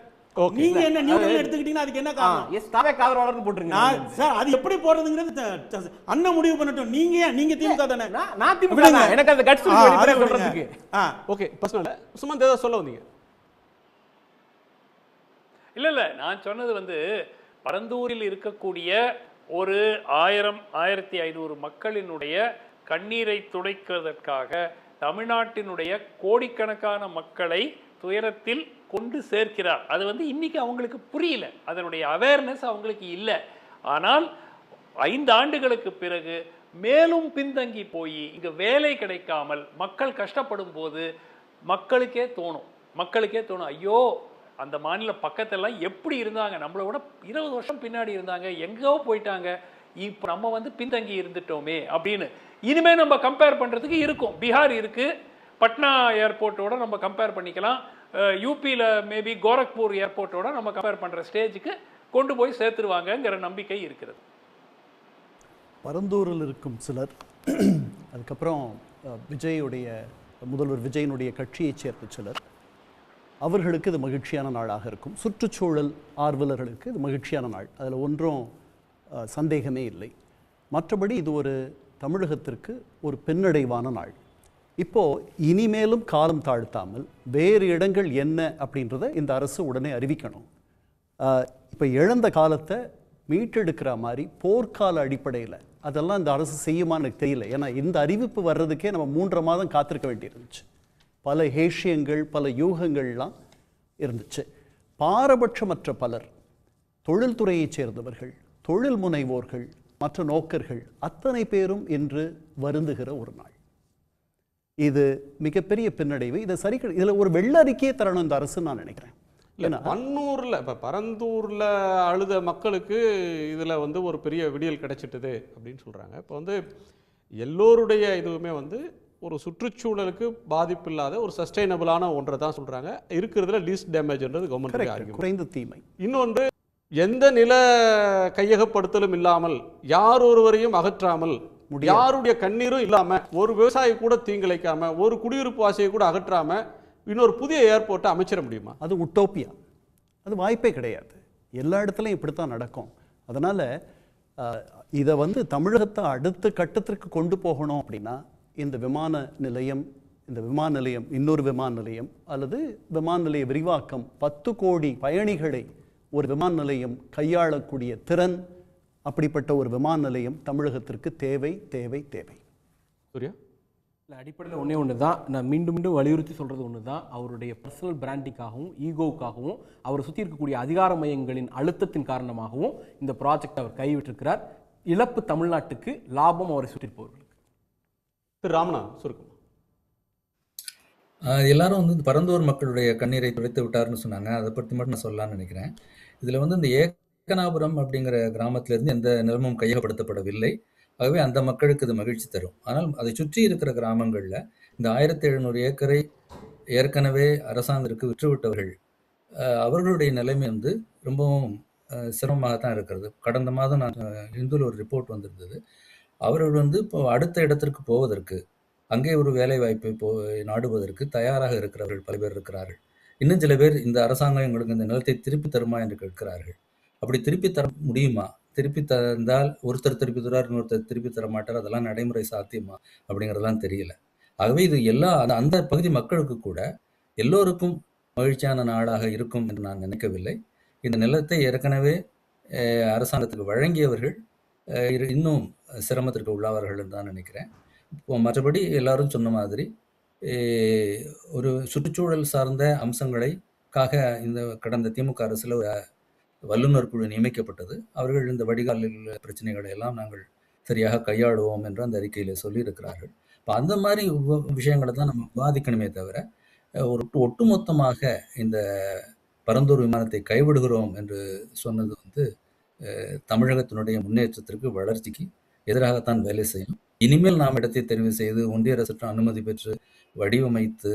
நீங்க என்ன நியூட்ரல் எடுத்துக்கிட்டீங்கன்னா அதுக்கு என்ன காரணம்? எஸ் தாவே காதரவாளர்னு போட்டுருங்க. சார், அது எப்படி போறதுங்கிறது அண்ணன் முடிவு பண்ணட்டும். நீங்க திமுக தானே? நான் திமுக தான். எனக்கு அந்த கட்ஸ் சொல்றதுக்கு. ஓகே, பர்சனல் சுமந்த் ஏதோ சொல்ல வந்தீங்க. இல்ல நான் சொன்னது வந்து பரந்தூரில் இருக்கக்கூடிய ஒரு 1000-1500 மக்களினுடைய கண்ணீரை துடைக்கிறதற்காக தமிழ்நாட்டினுடைய கோடிக்கணக்கான மக்களை துயரத்தில் கொண்டு சேர்க்கிறார். அது வந்து இன்னைக்கு அவங்களுக்கு புரியல, அதனுடைய அவேர்னஸ் அவங்களுக்கு இல்லை. ஆனால் 5 ஆண்டுகளுக்கு பிறகு மேலும் பின்தங்கி போய் இங்க வேலை கிடைக்காமல் மக்கள் கஷ்டப்படும் போது மக்களுக்கே தோணும் ஐயோ அந்த மாநில பக்கத்தெல்லாம் எப்படி இருந்தாங்க, நம்மளை விட 20 வருஷம் பின்னாடி இருந்தாங்க, எங்கோ போயிட்டாங்க, இப்போ நம்ம வந்து பின்தங்கி இருந்துட்டோமே அப்படின்னு. இனிமே நம்ம கம்பேர் பண்றதுக்கு இருக்கும். பீகார் இருக்கு, பட்னா ஏர்போர்ட்டோட நம்ம கம்பேர் பண்ணிக்கலாம். யூபியில் மேபி கோரக்பூர் ஏர்போர்ட்டோட நம்ம கம்பேர் பண்ற ஸ்டேஜுக்கு கொண்டு போய் சேர்த்துருவாங்கங்கிற நம்பிக்கை இருக்கிறது. பரந்தூரில் இருக்கும் சிலர், அதுக்கப்புறம் முதல்வர் விஜயனுடைய கட்சியைச் சேர்ந்த சிலர், அவர்களுக்கு இது மகிழ்ச்சியான நாளாக இருக்கும். சுற்றுச்சூழல் ஆர்வலர்களுக்கு இது மகிழ்ச்சியான நாள், அதில் ஒன்றும் சந்தேகமே இல்லை. மற்றபடி இது ஒரு தமிழகத்திற்கு ஒரு பின்னடைவான நாள். இப்போது இனிமேலும் காலம் தாழ்த்தாமல் வேறு இடங்கள் என்ன அப்படின்றத இந்த அரசு உடனே அறிவிக்கணும். இப்போ இழந்த காலத்தை மீட்டெடுக்கிற மாதிரி போர்க்கால அடிப்படையில் அதெல்லாம் இந்த அரசு செய்யுமான்னு எனக்கு தெரியல. ஏன்னா இந்த அறிவிப்பு வர்றதுக்கே நம்ம 3.5 மாதம் காத்திருக்க வேண்டியிருந்துச்சு. பல ஹேஷியங்கள், பல யூகங்கள்லாம் இருந்துச்சு. பாரபட்சமற்ற பலர், தொழில்துறையைச் சேர்ந்தவர்கள், தொழில் முனைவோர்கள், மற்ற நோக்கர்கள் அத்தனை பேரும் இன்று வருந்துகிற ஒரு நாள். இது மிகப்பெரிய பின்னடைவு. இதை சரி, இதில் ஒரு வெள்ள அறிக்கையே தரணும் இந்த அரசு நான் நினைக்கிறேன். பன்னூரில் இப்போ பரந்தூரில் அழுத மக்களுக்கு இதில் வந்து ஒரு பெரிய விடியல் கிடைச்சிட்டுது அப்படின்னு சொல்கிறாங்க. இப்போ வந்து எல்லோருடைய இதுவுமே வந்து ஒரு சுற்றுச்சூழலுக்கு பாதிப்பு இல்லாத ஒரு சஸ்டைனபிளான ஒன்றை தான் சொல்கிறாங்க. இருக்கிறதுல லீஸ்ட் டேமேஜ்ன்றது கவர்மெண்ட் குறைந்த தீமை. இன்னொன்று, எந்த நில கையகப்படுத்தலும் இல்லாமல், யார் ஒருவரையும் அகற்றாமல், யாருடைய கண்ணீரும் இல்லாமல், ஒரு விவசாயி கூட தீங்கிழைக்காம, ஒரு குடியிருப்பு வாசியை கூட அகற்றாம இன்னொரு புதிய ஏர்போர்ட்டை அமைச்சிட முடியுமா? அது உட்டோப்பியா, அது வாய்ப்பே கிடையாது. எல்லா இடத்துலையும் இப்படித்தான் நடக்கும். அதனால் இதை வந்து தமிழகத்தை அடுத்த கட்டத்திற்கு கொண்டு போகணும் அப்படின்னா இந்த விமான நிலையம் இன்னொரு விமான நிலையம் அல்லது விமான நிலைய விரிவாக்கம், 10 கோடி பயணிகளை ஒரு விமான நிலையம் கையாளக்கூடிய திறன், அப்படிப்பட்ட ஒரு விமான நிலையம் தமிழகத்திற்கு தேவை தேவை தேவை. சூர்யா, அடிப்படையில் ஒன்று தான் நான் மீண்டும் வலியுறுத்தி சொல்கிறது ஒன்று தான். அவருடைய பர்சனல் பிராண்டிங்காகவும் ஈகோவுக்காகவும் அவரை சுற்றி இருக்கக்கூடிய அதிகார மையங்களின் அழுத்தத்தின் காரணமாகவும் இந்த ப்ராஜெக்ட் அவர் கைவிட்டிருக்கிறார். இழப்பு தமிழ்நாட்டுக்கு, லாபம் அவரை சுற்றிருப்பவர்களுக்கு. திரு ராமநாதன் சுருக்கம். எல்லாரும் வந்து இந்த பரந்தூர் மக்களுடைய கண்ணீரை துடைத்து விட்டார்னு சொன்னாங்க. அதை பற்றி மட்டும் நான் சொல்லலாம்னு நினைக்கிறேன். இதில் வந்து இந்த ஏக்கனாபுரம் அப்படிங்கிற கிராமத்திலிருந்து எந்த நிலமும் கையகப்படுத்தப்படவில்லை. ஆகவே அந்த மக்களுக்கு இது மகிழ்ச்சி தரும். ஆனால் அதை சுற்றி இருக்கிற கிராமங்களில் இந்த 1700 ஏக்கரை ஏற்கனவே அரசாங்கத்திற்கு விற்றுவிட்டவர்கள், அவர்களுடைய நிலைமை வந்து ரொம்பவும் சிரமமாக தான் இருக்கிறது. கடந்த மாதம் நான் இந்துவில் ஒரு ரிப்போர்ட் வந்திருந்தது. அவர்கள் வந்து இப்போ அடுத்த இடத்திற்கு போவதற்கு, அங்கே ஒரு வேலை வாய்ப்பை நாடுவதற்கு தயாராக இருக்கிறவர்கள் பல பேர் இருக்கிறார்கள். இன்னும் சில பேர் இந்த அரசாங்கம் எங்களுக்கு இந்த நிலத்தை திருப்பி தருமா என்று கேட்கிறார்கள். அப்படி திருப்பி தர முடியுமா? திருப்பி தந்தால் ஒருத்தர் திருப்பி தருவார், இன்னொருத்தர் திருப்பி தர மாட்டார். அதெல்லாம் நடைமுறை சாத்தியமா அப்படிங்கிறதெல்லாம் தெரியல. ஆகவே இது அந்த பகுதி மக்களுக்கு கூட எல்லோருக்கும் மகிழ்ச்சியான நாடாக இருக்கும் என்று நான் நினைக்கவில்லை. இந்த நிலத்தை ஏற்கனவே அரசாங்கத்துக்கு வழங்கியவர்கள் இன்னும் சிரமத்திற்கு உள்ளாவார்கள் என்று தான் நினைக்கிறேன். மற்றபடி எல்லாரும் சொன்ன மாதிரி ஒரு சுற்றுச்சூழல் சார்ந்த அம்சங்களுக்காக இந்த கடந்த திமுக அரசில் வல்லுநர் குழு நியமிக்கப்பட்டது. அவர்கள் இந்த வடிகாலில் பிரச்சனைகளை எல்லாம் நாங்கள் சரியாக கையாளுவோம் என்று அந்த அறிக்கையில் சொல்லியிருக்கிறார்கள். இப்போ அந்த மாதிரி விஷயங்களை தான் நம்ம விவாதிக்கணுமே தவிர ஒரு ஒட்டுமொத்தமாக இந்த பரந்தூர் விமானத்தை கைவிடுகிறோம் என்று சொன்னது வந்து தமிழகத்தினுடைய முன்னேற்றத்திற்கு, வளர்ச்சிக்கு எதிராகத்தான் வேலை செய்யும். இனிமேல் நாம் இடத்தை தெரிவு செய்து ஒன்றிய அரசு அனுமதி பெற்று வடிவமைத்து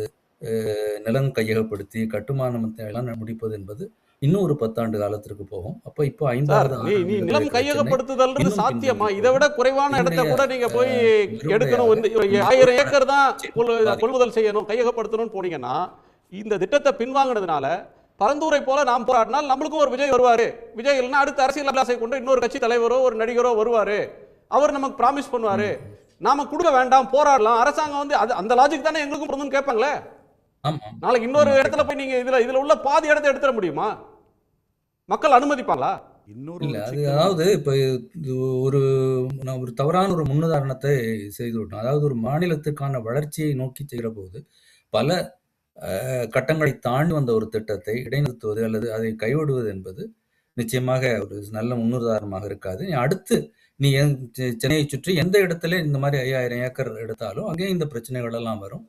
நிலம் கையகப்படுத்தி கட்டுமானத்தை எல்லாம் முடிப்பது என்பது இன்னும் ஒரு 10 ஆண்டு காலத்திற்கு போகும். அப்ப இப்போ 5வது நிலம் கையகப்படுத்துதல் சாத்தியமா? இதை விட குறைவான இடத்தை கூட நீங்க போய் எடுக்கணும், 1000 ஏக்கர் தான் கொள்முதல் செய்யணும், கையகப்படுத்தணும்னு போனீங்கன்னா இந்த திட்டத்தை பின்வாங்கினதுனால பரந்தூரை போல நாம் போராடினால் நம்மளுக்கும் ஒரு விஜய் வருவாரு. விஜய் இல்லைன்னா அடுத்த அரசியல் அபிலாசை கொண்டு இன்னொரு கட்சி தலைவரோ ஒரு நடிகரோ வருவாரு, அவர் நமக்கு ப்ராமிஸ் பண்ணுவாரு, நாம கொடுக்க வேண்டாம், போராடலாம். அரசாங்கம் வந்து அந்த லாஜிக் தானே எங்களுக்கும் பொருந்தும்னு கேட்பாங்களே. நாளைக்கு இன்னொரு இடத்துல போய் நீங்க இதுல உள்ள பாதி இடத்தை எடுத்துட முடியுமா? மக்கள் அனுமதிப்பாங்களா? இல்ல, அது அதாவது இப்ப நான் ஒரு தவறான ஒரு முன்னுதாரணத்தை செய்து விட்டோம். அதாவது ஒரு மாநிலத்துக்கான வளர்ச்சியை நோக்கி செய்கிற போது பல கட்டங்களை தாண்டி வந்த ஒரு திட்டத்தை இடைநிறுத்துவது அல்லது அதை கைவிடுவது என்பது நிச்சயமாக ஒரு நல்ல முன்னுதாரணமாக இருக்காது. அடுத்து நீ சென்னையை சுற்றி எந்த இடத்துல இந்த மாதிரி 5000 ஏக்கர் எடுத்தாலும் அங்கேயும் இந்த பிரச்சனைகள் எல்லாம் வரும்.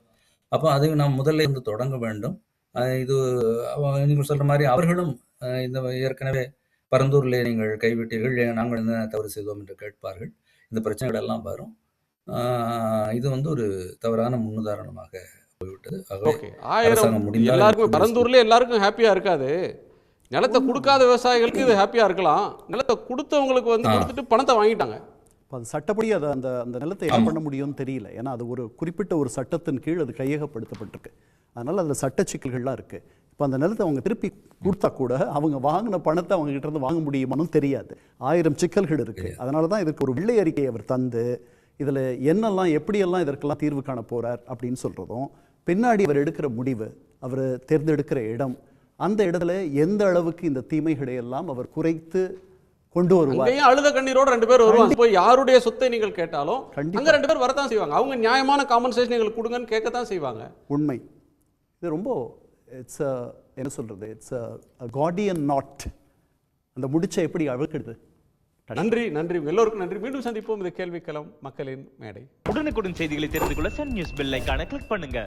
அப்போ அதை நாம் முதல்ல இருந்து தொடங்க வேண்டும். இது நீங்கள் சொல்ற மாதிரி அவர்களும் இந்த ஏற்கனவே பரந்தூரில் நீங்கள் கைவிட்டீர்கள், நாங்கள் என்ன தவறு செய்தோம் என்று கேட்பார்கள். இந்த பிரச்சனைகள் எல்லாம் வரும். இது வந்து ஒரு தவறான முன்னுதாரணமாக போய்விட்டது. எல்லாருக்கும் பரந்தூர்ல எல்லாருக்கும் ஹாப்பியா இருக்காது. நிலத்தை கொடுக்காத விவசாயிகளுக்கு இது ஹாப்பியா இருக்கலாம். நிலத்தை கொடுத்தவங்களுக்கு வந்து கொடுத்துட்டு பணத்தை வாங்கிட்டாங்க. அது சட்டப்படி அதை அந்த நிலத்தை என்ன பண்ண முடியும்னு தெரியல. ஏன்னா அது ஒரு குறிப்பிட்ட ஒரு சட்டத்தின் கீழ் அது கையகப்படுத்தப்பட்டிருக்கு. அதனால் அதில் சட்ட சிக்கல்கள்லாம் இருக்குது. இப்போ அந்த நிலத்தை அவங்க திருப்பி கொடுத்தா கூட அவங்க வாங்கின பணத்தை அவங்க கிட்ட இருந்து வாங்க முடியுமான்னு தெரியாது. 1000 சிக்கல்கள் இருக்குது. அதனால தான் இதுக்கு ஒரு வெள்ளை அறிக்கையை அவர் தந்து இதில் என்னெல்லாம் எப்படியெல்லாம் இதற்கெல்லாம் தீர்வு காண போகிறார் அப்படின்னு சொல்கிறதும், பின்னாடி அவர் எடுக்கிற முடிவு, அவர் தேர்ந்தெடுக்கிற இடம், அந்த இடத்துல எந்த அளவுக்கு இந்த தீமைகளை எல்லாம் அவர் குறைத்து கொண்டு வருவார். அழுத கண்ணீரோட 2 பேர் வருவாங்க. போய் யாருடைய சொத்தை நீங்கள் கேட்டாலும் அங்க 2 பேர் வரத்தான் செய்வாங்க. அவங்க நியாயமான காம்பன்சேஷன் எங்களுக்கு கொடுங்கன்னு கேட்கத்தான் செய்வாங்க. உண்மை. இது ரொம்ப என்ன சொல்றது, இட்ஸ் கார்டியன் நாட். அந்த முடிச்சை எப்படி அழுக்கிறது. நன்றி நன்றி எல்லோருக்கும் நன்றி. மீண்டும் சந்திப்போம். இது கேள்விக்களம், மக்களின் மேடை. உடனுக்குடன் செய்திகளை தெரிந்து கொள்ள சன் நியூஸ் பெல் ஐகானை கிளிக் பண்ணுங்க.